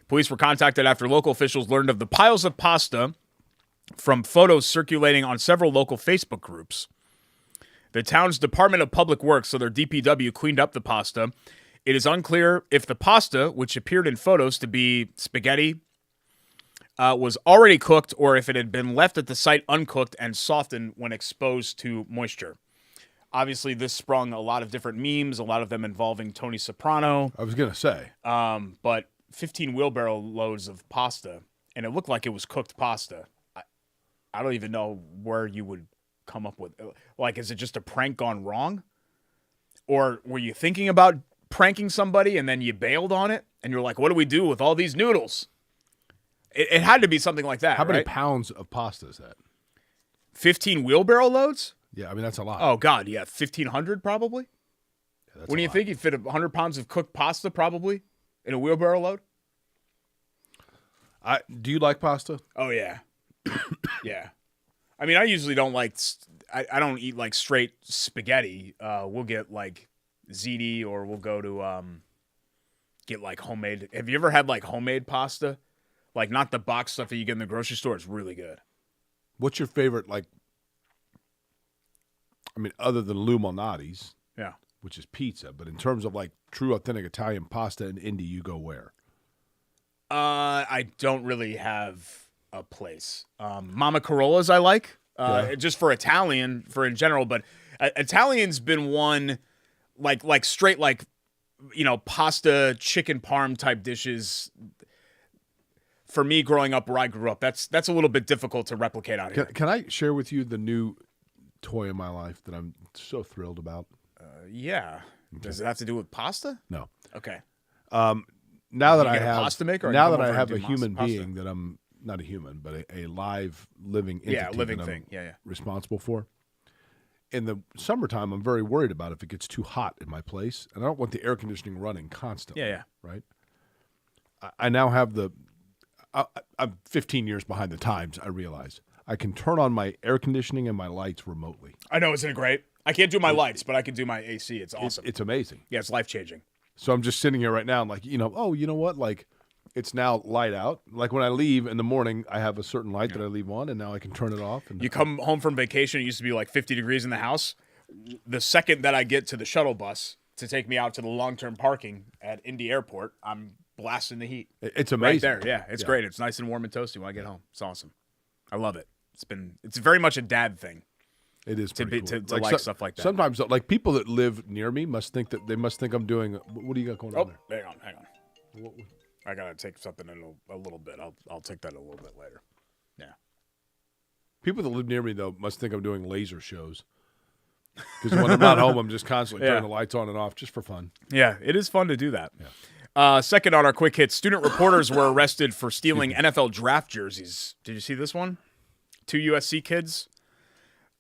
Police were contacted after local officials learned of the piles of pasta from photos circulating on several local Facebook groups. The town's Department of Public Works, so their DPW, cleaned up the pasta. It is unclear if the pasta, which appeared in photos to be spaghetti, was already cooked or if it had been left at the site uncooked and softened when exposed to moisture. Obviously, this sprung a lot of different memes, a lot of them involving Tony Soprano. I was going to say. But 15 wheelbarrow loads of pasta, and it looked like it was cooked pasta. I don't even know where you would come up with. Like, is it just a prank gone wrong? Or were you thinking about pranking somebody and then you bailed on it? And you're like, what do we do with all these noodles? It had to be something like that. How many right? pounds of pasta is that? 15 wheelbarrow loads? Yeah, I mean, that's a lot. Oh, God, yeah. 1,500 probably? Yeah, What do you think? You'd fit 100 pounds of cooked pasta probably in a wheelbarrow load? Do you like pasta? Oh, yeah. Yeah. I mean, I usually don't like I don't eat like straight spaghetti. We'll get like ziti or we'll go to get like homemade. Have you ever had like homemade pasta? Like not the box stuff that you get in the grocery store. It's really good. What's your favorite, like, I mean, other than Lou Malnati's, Yeah. which is pizza, but in terms of like true authentic Italian pasta in Indy, you go where? I don't really have a place. Mama Carolla's I like, just for Italian, for in general, but Italian's been one like straight like, you know, pasta, chicken parm type dishes. For me, growing up where I grew up, that's a little bit difficult to replicate out here. Can I share with you the new toy in my life that I'm so thrilled about? Yeah. Okay. Does it have to do with pasta? No. Okay. Now that I get a have pasta maker, or now you that come I over have and a do human pasta? being that I'm not a human, but a live living entity Yeah, living that thing. I'm Yeah. responsible for. In the summertime, I'm very worried about if it gets too hot in my place, and I don't want the air conditioning running constantly. Yeah. Right. I now have I'm 15 years behind the times, I realize. I can turn on my air conditioning and my lights remotely. I know, isn't it great? I can't do my lights, but I can do my AC. It's awesome. It's amazing. Yeah, it's life-changing. So I'm just sitting here right now. I'm like, you know what? Like, it's now light out. Like when I leave in the morning, I have a certain light that I leave on, and now I can turn it off. And You come home from vacation, it used to be like 50 degrees in the house. The second that I get to the shuttle bus to take me out to the long-term parking at Indy Airport, I'm blasting the heat. It's amazing. Right there, yeah. It's great. It's nice and warm and toasty when I get home. It's awesome. I love it. It's very much a dad thing. It is to pretty cool. to like stuff like that. Sometimes, like people that live near me must think I'm doing. What do you got going on there? Hang on. I gotta take something in a little bit. I'll take that a little bit later. Yeah. People that live near me though must think I'm doing laser shows. Because when I'm not home, I'm just constantly turning the lights on and off just for fun. Yeah, it is fun to do that. Yeah. Second on our quick hits, student reporters were arrested for stealing NFL draft jerseys. Did you see this one? 2 USC kids.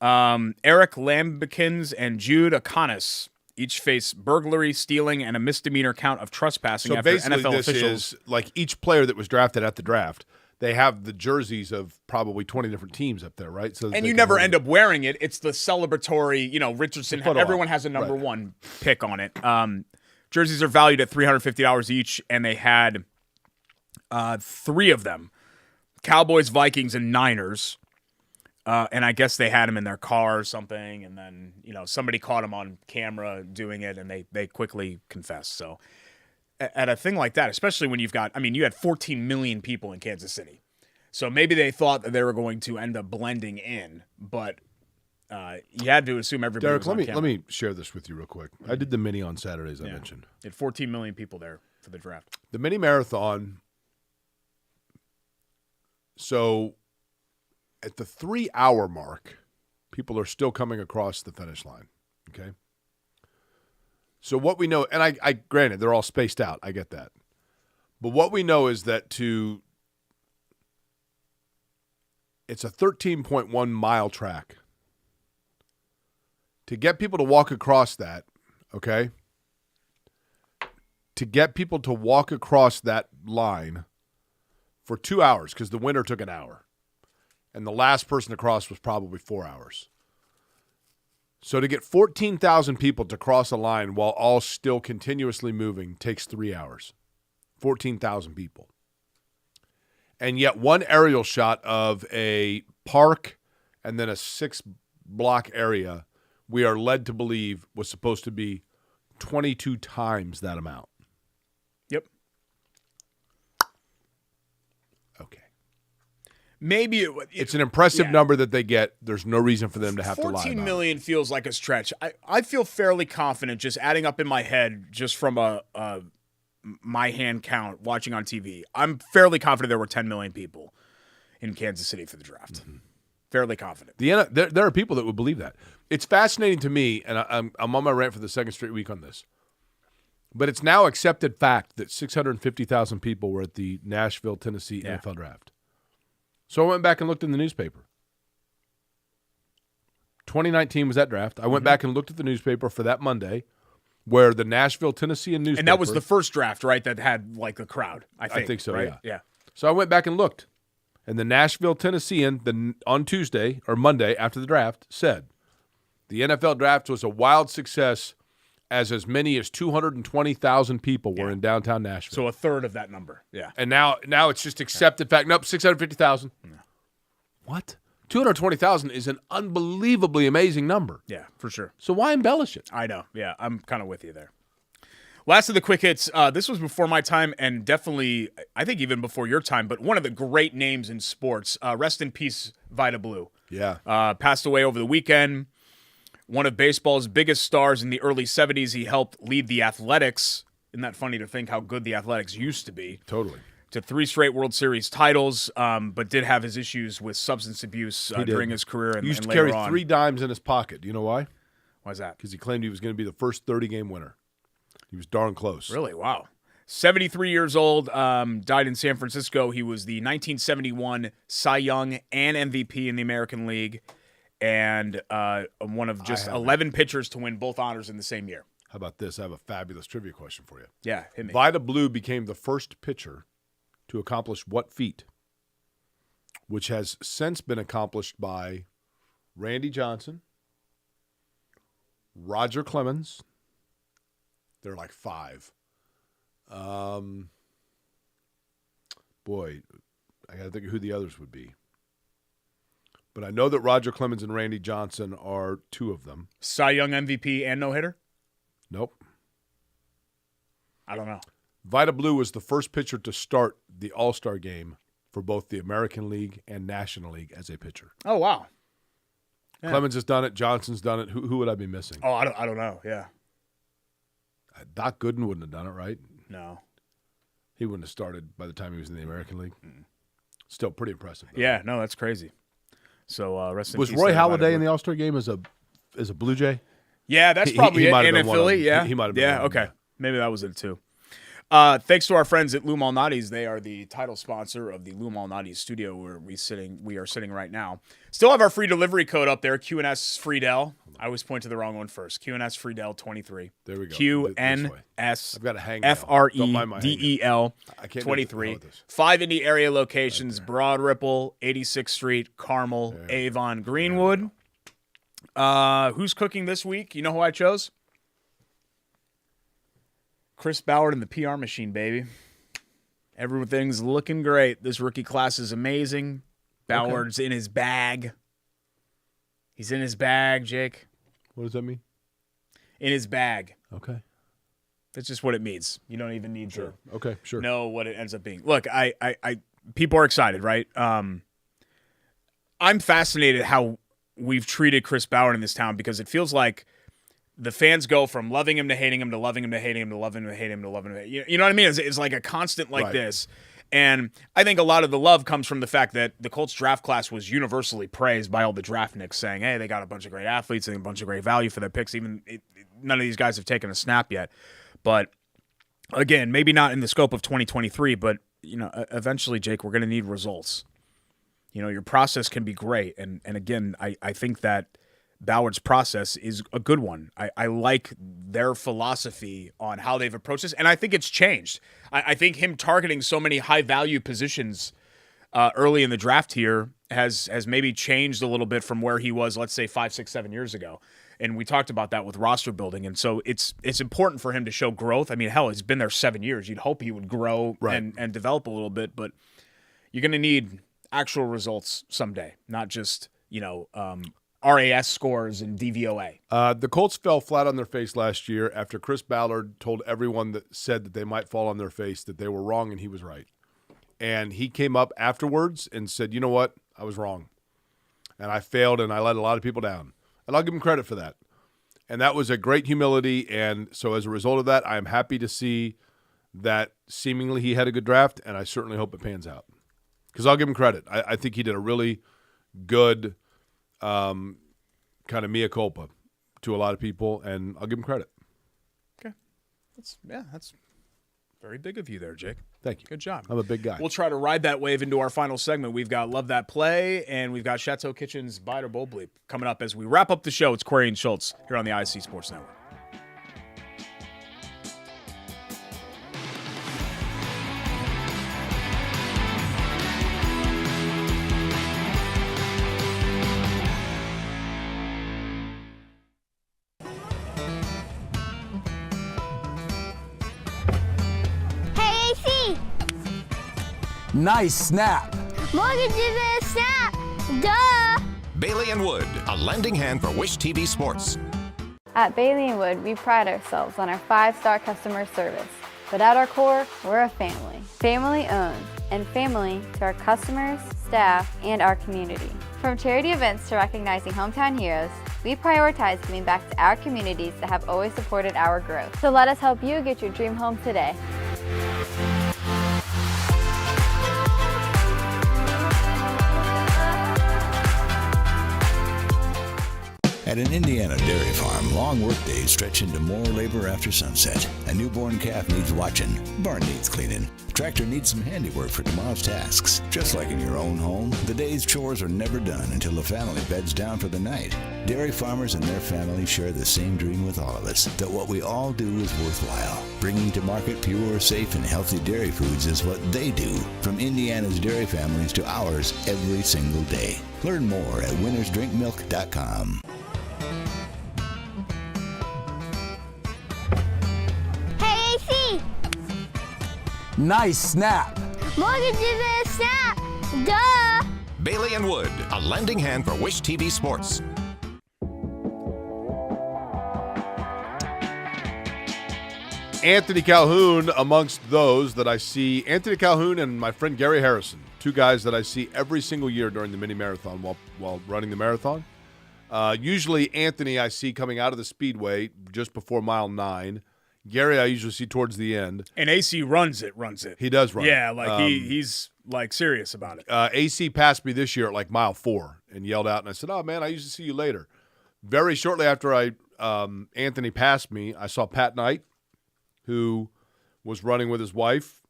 Eric Lambikins and Jude Akonis each face burglary, stealing, and a misdemeanor count of trespassing So after basically NFL this officials. is like each player that was drafted at the draft, they have the jerseys of probably 20 different teams up there, right? So And you never end up wearing it. It's the celebratory, Richardson. photo Everyone op. has a number Right. one pick on it. Jerseys are valued at $350 each, and they had 3 of them: Cowboys, Vikings, and Niners. And I guess they had them in their car or something, and then somebody caught them on camera doing it, and they quickly confessed. So at a thing like that, especially when you had 14 million people in Kansas City, so maybe they thought that they were going to end up blending in, but you had to assume everybody Derek, was on camera. let me share this with you real quick. I did the mini on Saturdays, I mentioned. You had 14 million people there for the draft. The mini marathon. So at the 3-hour mark, people are still coming across the finish line. Okay. So what we know, and I granted they're all spaced out. I get that. But what we know is that it's a 13.1 mile track. To get people to walk across that, okay? To get people to walk across that line for 2 hours, because the winner took an hour. And the last person to cross was probably 4 hours. So to get 14,000 people to cross a line while all still continuously moving takes 3 hours. 14,000 people. And yet one aerial shot of a park and then a 6-block area, we are led to believe was supposed to be 22 times that amount. Yep. Okay. Maybe It's an impressive number that they get. There's no reason for them to have to lie about 14 it. million feels like a stretch. I feel fairly confident, just adding up in my head, just from my hand count watching on TV. I'm fairly confident there were 10 million people in Kansas City for the draft. Mm-hmm. Fairly confident. There are people that would believe that. It's fascinating to me, and I'm on my rant for the second straight week on this. But it's now accepted fact that 650,000 people were at the Nashville, Tennessee NFL draft. So I went back and looked in the newspaper. 2019 was that draft. I went back and looked at the newspaper for that Monday, where the Nashville, Tennessee newspaper. And that was the first draft, right, that had like a crowd, I think. So, right? yeah. So I went back and looked. And the Nashville, Tennessean, on Tuesday or Monday after the draft, said the NFL draft was a wild success as many as 220,000 people were in downtown Nashville. So a third of that number. Yeah. And now it's just accepted fact. Nope, 650,000. Yeah. What? 220,000 is an unbelievably amazing number. Yeah, for sure. So why embellish it? I know. Yeah, I'm kind of with you there. Last of the quick hits. This was before my time and definitely, I think even before your time, but one of the great names in sports. Rest in peace, Vida Blue. Yeah. Passed away over the weekend. One of baseball's biggest stars in the early 70s. He helped lead the Athletics. Isn't that funny to think how good the Athletics used to be? Totally. To 3 straight World Series titles, but did have his issues with substance abuse during his career. And he used to later carry on. 3 dimes in his pocket. Do you know why? Why is that? Because he claimed he was going to be the first 30-game winner. He was darn close. Really? Wow. 73 years old, died in San Francisco. He was the 1971 Cy Young and MVP in the American League, and one of just 11 pitchers to win both honors in the same year. How about this? I have a fabulous trivia question for you. Yeah, hit me. Vida Blue became the first pitcher to accomplish what feat? Which has since been accomplished by Randy Johnson, Roger Clemens. There are like 5. Boy, I got to think of who the others would be. But I know that Roger Clemens and Randy Johnson are two of them. Cy Young MVP and no-hitter? Nope. I don't know. Vida Blue was the first pitcher to start the All-Star game for both the American League and National League as a pitcher. Oh, wow. Yeah. Clemens has done it. Johnson's done it. Who would I be missing? Oh, I don't know. Yeah. Doc Gooden wouldn't have done it, right? No. He wouldn't have started by the time he was in the American League. Still pretty impressive, though. Yeah, no, that's crazy. So rest in was peace Roy to Halladay Vida in the Blue. All-Star game as a Blue Jay? Yeah, that's He probably might have it. And been in one of Philly, them. yeah. He might have been Yeah, one of them, okay. Maybe that was it too. Thanks to our friends at Lou Malnati's. They are the title sponsor of the Lou Malnati's studio where we are sitting right now. Still have our free delivery code up there, QNS Friedel. I always point to the wrong one first. QNS Friedel 23. There we go. QNS I've got to hang now. Don't mind my hanging. FREDEL I can't do 23. with this. 5 Indy area locations: Broad Ripple, 86th Street, Carmel, Avon, Greenwood. Who's cooking this week? You know who I chose? Chris Ballard and the PR machine, baby. Everything's looking great. This rookie class is amazing. Ballard's in his bag. He's in his bag, Jake. What does that mean? In his bag. Okay. That's just what it means. You don't even need to Okay, sure. know what it ends up being. Look, I people are excited, right? I'm fascinated how we've treated Chris Ballard in this town because it feels like the fans go from loving him to hating him to loving him to hating him to loving him to hating him to loving him. You know what I mean? It's like a constant like this. And I think a lot of the love comes from the fact that the Colts draft class was universally praised by all the draftniks saying, hey, they got a bunch of great athletes and a bunch of great value for their picks. None of these guys have taken a snap yet. But again, maybe not in the scope of 2023, but eventually, Jake, we're going to need results. Your process can be great. And again, I think that Ballard's process is a good one. I like their philosophy on how they've approached this, and I think it's changed. I think him targeting so many high-value positions early in the draft here has maybe changed a little bit from where he was, let's say, 5, 6, 7 years ago. And we talked about that with roster building, and so it's important for him to show growth. I mean, hell, he's been there 7 years. You'd hope he would grow and develop a little bit, but you're going to need actual results someday, not just, RAS scores and DVOA. The Colts fell flat on their face last year after Chris Ballard told everyone that said that they might fall on their face that they were wrong and he was right. And he came up afterwards and said, you know what? I was wrong. And I failed and I let a lot of people down. And I'll give him credit for that. And that was a great humility. And so as a result of that, I am happy to see that seemingly he had a good draft, and I certainly hope it pans out. Because I'll give him credit. I think he did a really good kind of mea culpa to a lot of people, and I'll give him credit. Okay. That's very big of you there, Jake. Thank you. Good job. I'm a big guy. We'll try to ride that wave into our final segment. We've got Love That Play, and we've got Chateau Kitchen's Bite or Bowl Bleep coming up as we wrap up the show. It's Query and Schultz here on the ISC Sports Network. Hey, AC! Nice snap. Mortgages in a snap! Duh! Bailey and Wood, a lending hand for Wish TV Sports. At Bailey & Wood, we pride ourselves on our 5-star customer service. But at our core, we're a family. Family owned, and family to our customers, staff, and our community. From charity events to recognizing hometown heroes, we prioritize giving back to our communities that have always supported our growth. So let us help you get your dream home today. At an Indiana dairy farm, long workdays stretch into more labor after sunset. A newborn calf needs watching. Barn needs cleaning. Tractor needs some handiwork for tomorrow's tasks. Just like in your own home, the day's chores are never done until the family beds down for the night. Dairy farmers and their families share the same dream with all of us, that what we all do is worthwhile. Bringing to market pure, safe, and healthy dairy foods is what they do. From Indiana's dairy families to ours every single day. Learn more at winnersdrinkmilk.com. Hey, AC! Nice snap. Mortgage is a snap. Duh. Bailey and Wood, a lending hand for Wish TV Sports. Anthony Calhoun amongst those that I see. Anthony Calhoun and my friend Gary Harrison, two guys that I see every single year during the mini marathon while running the marathon. Usually Anthony I see coming out of the speedway just before mile 9. Gary I usually see towards the end. And AC runs it. He does run. Yeah, like he's like serious about it. AC passed me this year at like mile 4 and yelled out, and I said, "Oh man, I usually see you later." Very shortly after Anthony passed me, I saw Pat Knight, who was running with his wife,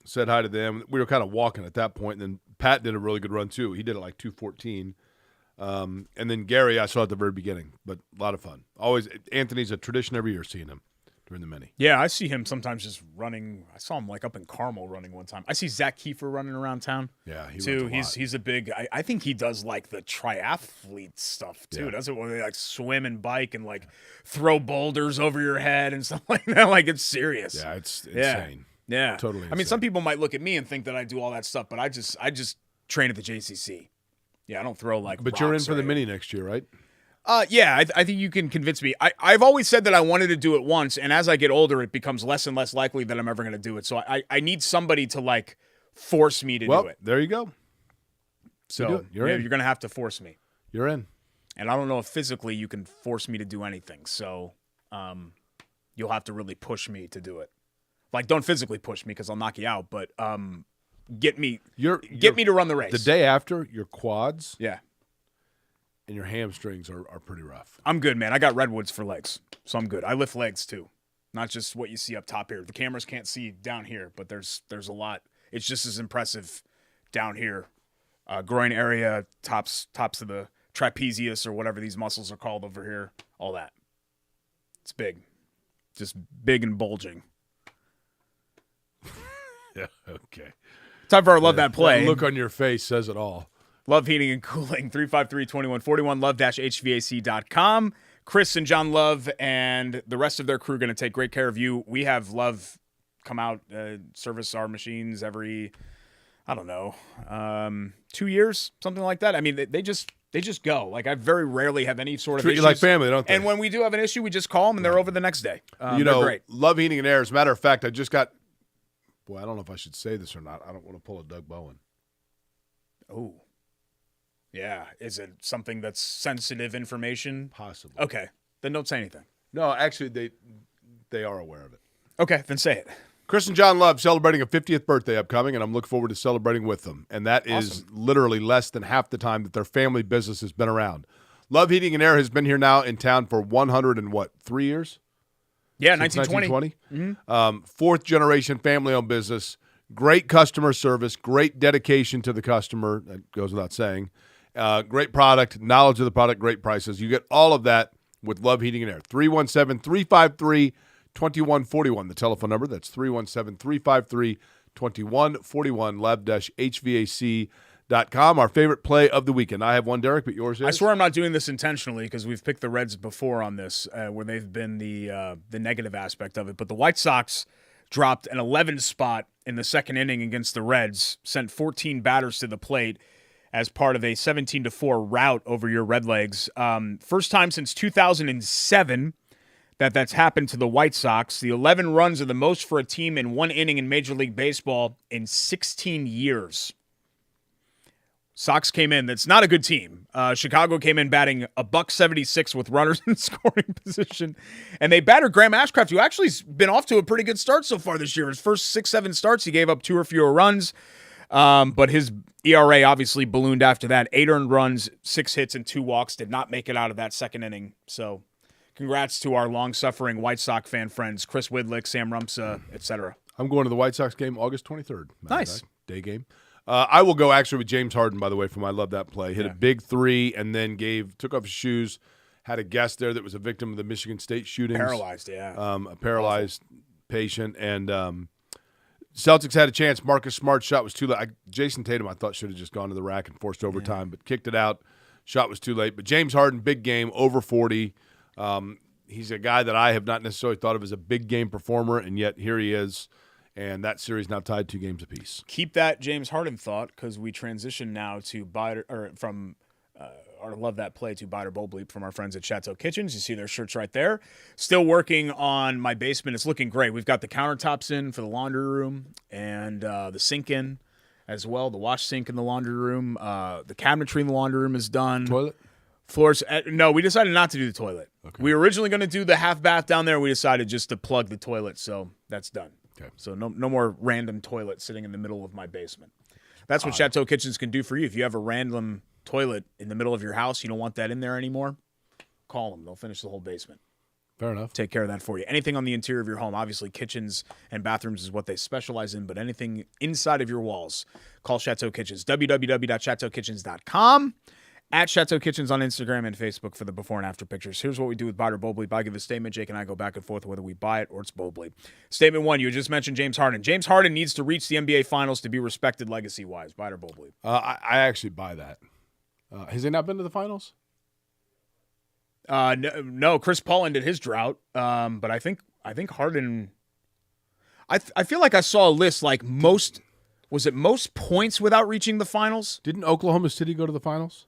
said hi to them. We were kind of walking at that point, and then Pat did a really good run too. He did it like 2:14. And then Gary I saw at the very beginning, but a lot of fun. Always, Anthony's a tradition every year seeing him during the mini. Yeah, I see him sometimes just running. I saw him like up in Carmel running one time. I see Zach Kiefer running around town. Yeah, he too. runs a lot. He's a big. I think he does like the triathlete stuff too. Yeah. Does it when they like swim and bike and like throw boulders over your head and stuff like that? Like it's serious. Yeah, it's insane. Yeah, Totally I mean, insane. some people might look at me and think that I do all that stuff, but I just train at the JCC. Yeah, I don't throw like. But you're in rocks for or the anything. mini next year, right? Yeah, I think you can convince me. I've always said that I wanted to do it once, and as I get older, it becomes less and less likely that I'm ever going to do it. So I need somebody to like force me to do it. There you go. So do it. You're in. You're going to have to force me, You're in. and I don't know if physically you can force me to do anything. So you'll have to really push me to do it. Like, don't physically push me because I'll knock you out, but get me to run the race. The day after, your quads Yeah. and your hamstrings are pretty rough. I'm good, man. I got redwoods for legs, so I'm good. I lift legs too, not just what you see up top here. The cameras can't see down here, but there's a lot. It's just as impressive down here. Groin area, tops of the trapezius or whatever these muscles are called over here. All that. It's big, just big and bulging. Yeah, okay. Time for our Love That Play. That look on your face says it all. Love Heating and Cooling, 353-2141, love-hvac.com. Chris and John Love and the rest of their crew are going to take great care of you. We have Love come out, service our machines every, I don't know, 2 years, something like that. I mean, they just go. Like, I very rarely have any sort of Treat issues. you like family, don't they? And when we do have an issue, we just call them and they're over the next day. You they're know, great. Love Heating and Air. As a matter of fact, I just got, boy, I don't know if I should say this or not. I don't want to pull a Doug Bowen. Oh. Yeah. Is it something that's sensitive information? Possibly. Okay. Then don't say anything. No, actually, they are aware of it. Okay, then say it. Chris and John Love celebrating a 50th birthday upcoming, and I'm looking forward to celebrating with them. And that is literally less than half the time that their family business has been around. Love Heating and Air has been here now in town for 3 years? Yeah, Since 1920. Fourth generation family-owned business. Great customer service, great dedication to the customer. That goes without saying. Great product, knowledge of the product, great prices. You get all of that with Love Heating and Air. 317-353-2141, the telephone number. That's 317-353-2141, love-hvac.com. Our favorite play of the weekend. I have one, Derek, but yours is? I swear I'm not doing this intentionally because we've picked the Reds before on this where they've been the negative aspect of it. But the White Sox dropped an 11 spot in the second inning against the Reds, sent 14 batters to the plate as part of a 17-4 rout over your Redlegs. First time since 2007 that's happened to the White Sox. The 11 runs are the most for a team in one inning in Major League Baseball in 16 years. Sox came in. That's not a good team. Chicago came in batting $176 with runners in scoring position. And they battered Graham Ashcraft, who actually's been off to a pretty good start so far this year. His first 6-7 starts, he gave up 2 or fewer runs. But his ERA obviously ballooned after that. 8 earned runs, 6 hits, and 2 walks. Did not make it out of that second inning. So congrats to our long-suffering White Sox fan friends, Chris Widlick, Sam Rumsa, etc. I'm going to the White Sox game August 23rd. Nice. Day game. I will go actually with James Harden, by the way, from I Love That Play. Hit a big 3 and then took off his shoes, had a guest there that was a victim of the Michigan State shootings. Paralyzed, yeah. A paralyzed patient. And Celtics had a chance. Marcus Smart's shot was too late. Jason Tatum, I thought, should have just gone to the rack and forced overtime, but kicked it out. Shot was too late. But James Harden, big game, over 40. He's a guy that I have not necessarily thought of as a big game performer, and yet here he is. And that series now tied 2 games apiece. Keep that James Harden thought, because we transition now to or love that play to Bite or Bowl Bleep from our friends at Chateau Kitchens. You see their shirts right there. Still working on my basement. It's looking great. We've got the countertops in for the laundry room and the sink in as well. The wash sink in the laundry room. The cabinetry in the laundry room is done. Toilet? Floors. No, we decided not to do the toilet. Okay. We were originally going to do the half bath down there. We decided just to plug the toilet, so that's done. Okay. So no more random toilet sitting in the middle of my basement. That's what Chateau Kitchens can do for you. If you have a random toilet in the middle of your house, you don't want that in there anymore, call them. They'll finish the whole basement. Fair enough. Take care of that for you. Anything on the interior of your home, obviously kitchens and bathrooms is what they specialize in, but anything inside of your walls, call Chateau Kitchens. www.chateaukitchens.com. At Chateau Kitchens on Instagram and Facebook for the before and after pictures. Here's what we do with Bite or Bowl Bleep. I give a statement. Jake and I go back and forth whether we buy it or it's Bowl Bleep. Statement 1, you just mentioned James Harden. James Harden needs to reach the NBA Finals to be respected legacy-wise. Bite or Bowl Bleep? I actually buy that. Has he not been to the finals? No, Chris Paul ended his drought, but I think Harden. I feel like I saw a list like most points without reaching the finals. Didn't Oklahoma City go to the finals?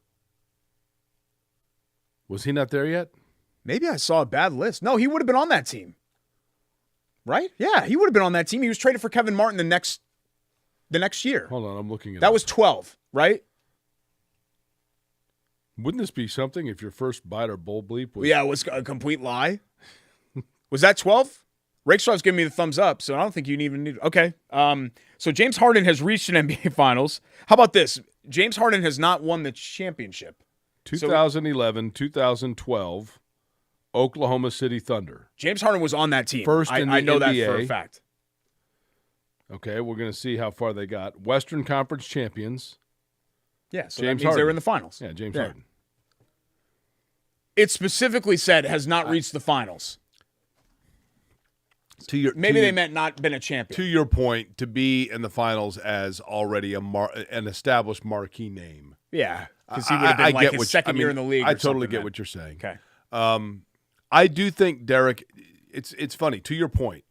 Was he not there yet? Maybe I saw a bad list. No, he would have been on that team, right? Yeah, he would have been on that team. He was traded for Kevin Martin the next year. Hold on, I'm looking at that. Was 12, right? Wouldn't this be something if your first Bite or Bowl Bleep was... Yeah, it was a complete lie. Was that 12? Rakestraw's giving me the thumbs up, so I don't think you even need... Okay. So James Harden has reached an NBA Finals. How about this? James Harden has not won the championship. 2011, 2012, Oklahoma City Thunder. James Harden was on that team. First in the I know NBA. that for a fact. Okay, we're going to see how far they got. Western Conference champions. Yeah, so James that means they Harden. were in the finals. Yeah, James Harden. It specifically said has not reached the finals. Maybe they meant not been a champion. To your point, to be in the finals as already an established marquee name. Yeah, because he would have been like his second year in the league. I totally get what you're saying. Okay. I do think, Derek, it's funny. To your point,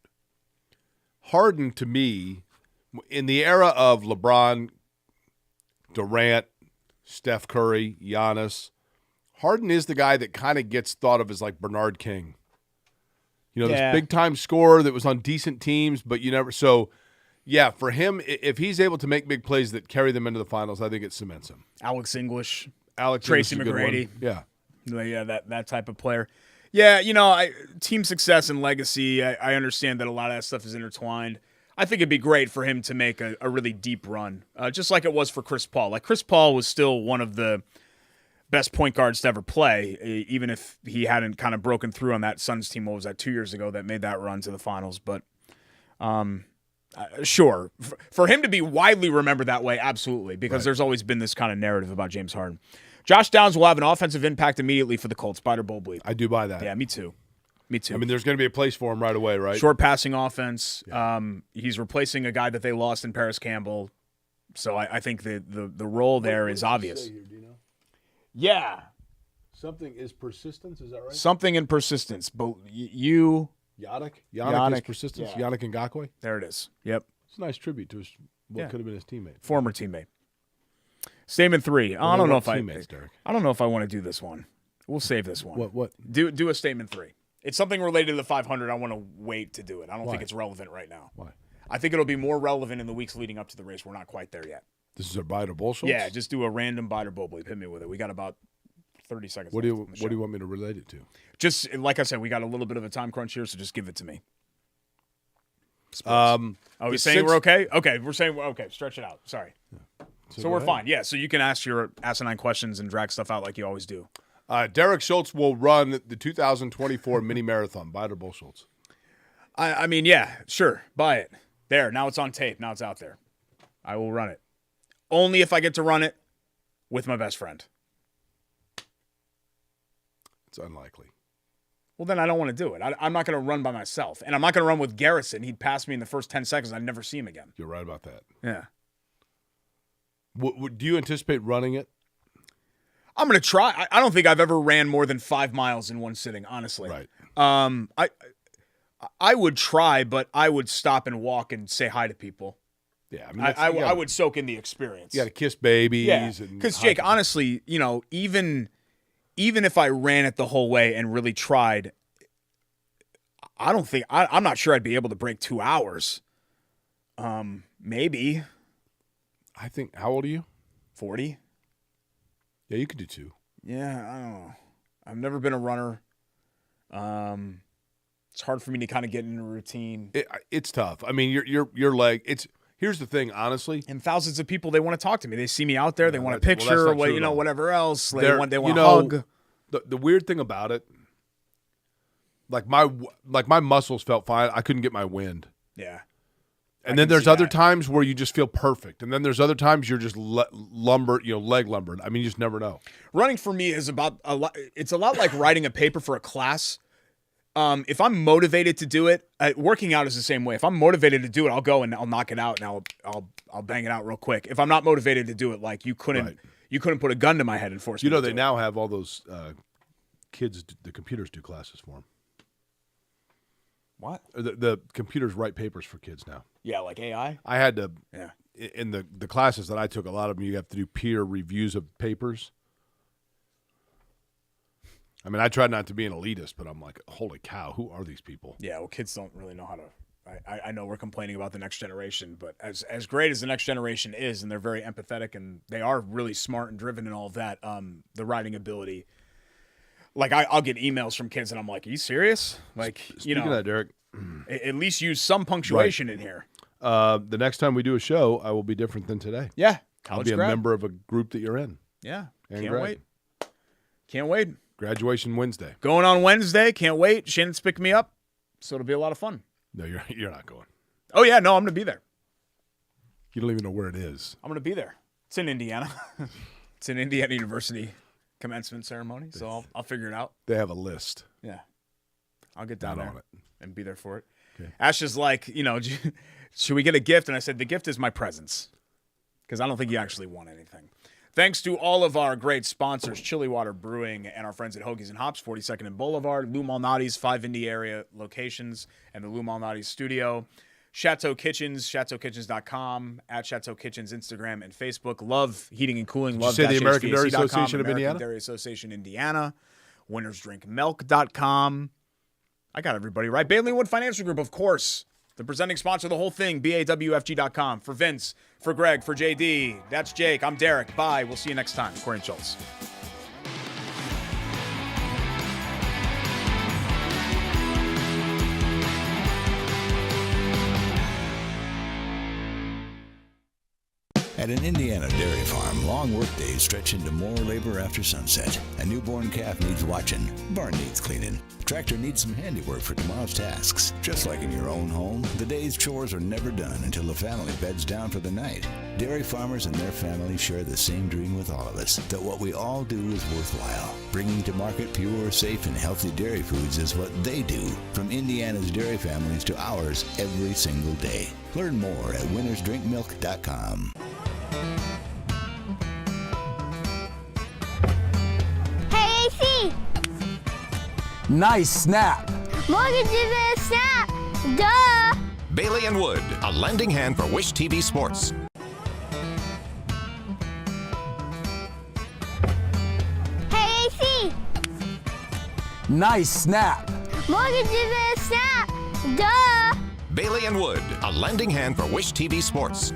Harden, to me, in the era of LeBron, Durant, Steph Curry, Giannis, Harden is the guy that kind of gets thought of as like Bernard King. You know, this big-time scorer that was on decent teams, but you never – so, yeah, for him, if he's able to make big plays that carry them into the finals, I think it cements him. Alex English. English Tracy is a good McGrady. one. Yeah. Yeah, that type of player. Yeah, you know, team success and legacy, I understand that a lot of that stuff is intertwined. I think it'd be great for him to make a really deep run, just like it was for Chris Paul. Like, Chris Paul was still one of the best point guards to ever play, even if he hadn't kind of broken through on that Suns team, what was that, 2 years ago, that made that run to the finals. But sure, for him to be widely remembered that way, absolutely, because there's always been this kind of narrative about James Harden. Josh Downs will have an offensive impact immediately for the Colts. Bite or Bowl Bleep? I do buy that. Yeah, me too. Me too. I mean, there's going to be a place for him right away, right? Short passing offense. Yeah. He's replacing a guy that they lost in Paris Campbell. So I think the role there is obvious. Here, do you know? Yeah. Something is persistence, is that right? Something in persistence. But you... Yannick is persistence. Yeah. Yannick Ngakoue. There it is. Yep. It's a nice tribute to what could have been his teammate. Former teammate. Statement 3. I don't know if Derek. I don't know if I want to do this one. We'll save this one. What? Do a statement 3. It's something related to the 500. I want to wait to do it. I don't think it's relevant right now. Why? I think it'll be more relevant in the weeks leading up to the race. We're not quite there yet. This is a Bite or Bowl Schultz? Yeah, just do a random Bite or Bowl Bleep. Hit me with it. We got about 30 seconds. What do you want me to relate it to? Just like I said, we got a little bit of a time crunch here, so just give it to me. Are we saying we're okay? Okay, we're saying we're okay. Stretch it out. Sorry. Yeah. So we're fine. Yeah, so you can ask your asinine questions and drag stuff out like you always do. Derek Schultz will run the 2024 mini marathon. Bite or Bowl Schultz? I mean, yeah, sure. Buy it. There. Now it's on tape. Now it's out there. I will run it. Only if I get to run it with my best friend. It's unlikely. Well, then I don't want to do it. I'm not going to run by myself. And I'm not going to run with Garrison. He'd pass me in the first 10 seconds. I'd never see him again. You're right about that. Yeah. Do you anticipate running it? I'm going to try. I don't think I've ever ran more than 5 miles in one sitting, honestly. Right. I would try, but I would stop and walk and say hi to people. Yeah, I mean, I would soak in the experience. You got to kiss babies. Yeah, because Jake, honestly, even if I ran it the whole way and really tried, I'm not sure I'd be able to break 2 hours. Maybe. I think. How old are you? 40. Yeah, you could do 2. Yeah, I don't know. I've never been a runner. It's hard for me to kind of get into a routine. It's tough. I mean, your leg. Here's the thing, honestly. And thousands of people, they want to talk to me. They see me out there. They want a picture, whatever else. They want a hug. The weird thing about it, like my muscles felt fine. I couldn't get my wind. Yeah. And then there's other times where you just feel perfect. And then there's other times you're just leg lumbered. I mean, you just never know. Running for me is it's a lot like writing a paper for a class. If I'm motivated to do it, working out is the same way. If I'm motivated to do it, I'll go and I'll knock it out and I'll bang it out real quick. If I'm not motivated to do it, like you couldn't put a gun to my head and force me to do they it. now have all those kids, the computers do classes for them. What? The computers write papers for kids now. Yeah, like AI? I had to, yeah. In the classes that I took, a lot of them you have to do peer reviews of papers. I mean, I tried not to be an elitist, but I'm like, holy cow, who are these people? Yeah, well, kids don't really know how to. I know we're complaining about the next generation, but as great as the next generation is, and they're very empathetic, and they are really smart and driven and all of that, the writing ability. Like, I'll get emails from kids, and I'm like, are you serious? Like, Speaking of that, Derek, at least use some punctuation in here. The next time we do a show, I will be different than today. Yeah. I'll be a member of a group that you're in. Yeah. And Can't wait. Can't wait. Graduation Wednesday. Going on Wednesday. Can't wait. Shannon's picking me up, so it'll be a lot of fun. No, you're not going. Oh, yeah. No, I'm going to be there. You don't even know where it is. I'm going to be there. It's in Indiana. It's an Indiana University commencement ceremony, so I'll figure it out. They have a list. Yeah. I'll get down there and be there for it. Okay. Ash is like, should we get a gift? And I said, the gift is my presence, because I don't think you actually want anything. Thanks to all of our great sponsors, Chili Water Brewing and our friends at Hoagies and Hops, 42nd and Boulevard, Lou Malnati's 5 Indy area locations, and the Lou Malnati's studio. Chateau Kitchens, chateaukitchens.com, at Chateau Kitchens, Instagram and Facebook. Love heating and cooling. Love the American Dairy Association of American Indiana? Dairy Association Indiana. winnersdrinkmilk.com. I got everybody right. Bailey Wood Financial Group, of course. The presenting sponsor of the whole thing, BAWFG.com. For Vince, for Greg, for JD, that's Jake. I'm Derek. Bye. We'll see you next time. Corey and Schultz. At an Indiana dairy farm, long workdays stretch into more labor after sunset. A newborn calf needs watching. Barn needs cleaning. Tractor needs some handiwork for tomorrow's tasks. Just like in your own home, the day's chores are never done until the family beds down for the night. Dairy farmers and their families share the same dream with all of us, that what we all do is worthwhile. Bringing to market pure, safe, and healthy dairy foods is what they do, from Indiana's dairy families to ours every single day. Learn more at winnersdrinkmilk.com. Hey, AC! Nice snap. Mortgage is a snap! Duh! Bailey and Wood, a lending hand for Wish TV Sports. Hey, AC! Nice snap. Mortgage is a snap! Duh! Bailey and Wood, a lending hand for Wish TV Sports.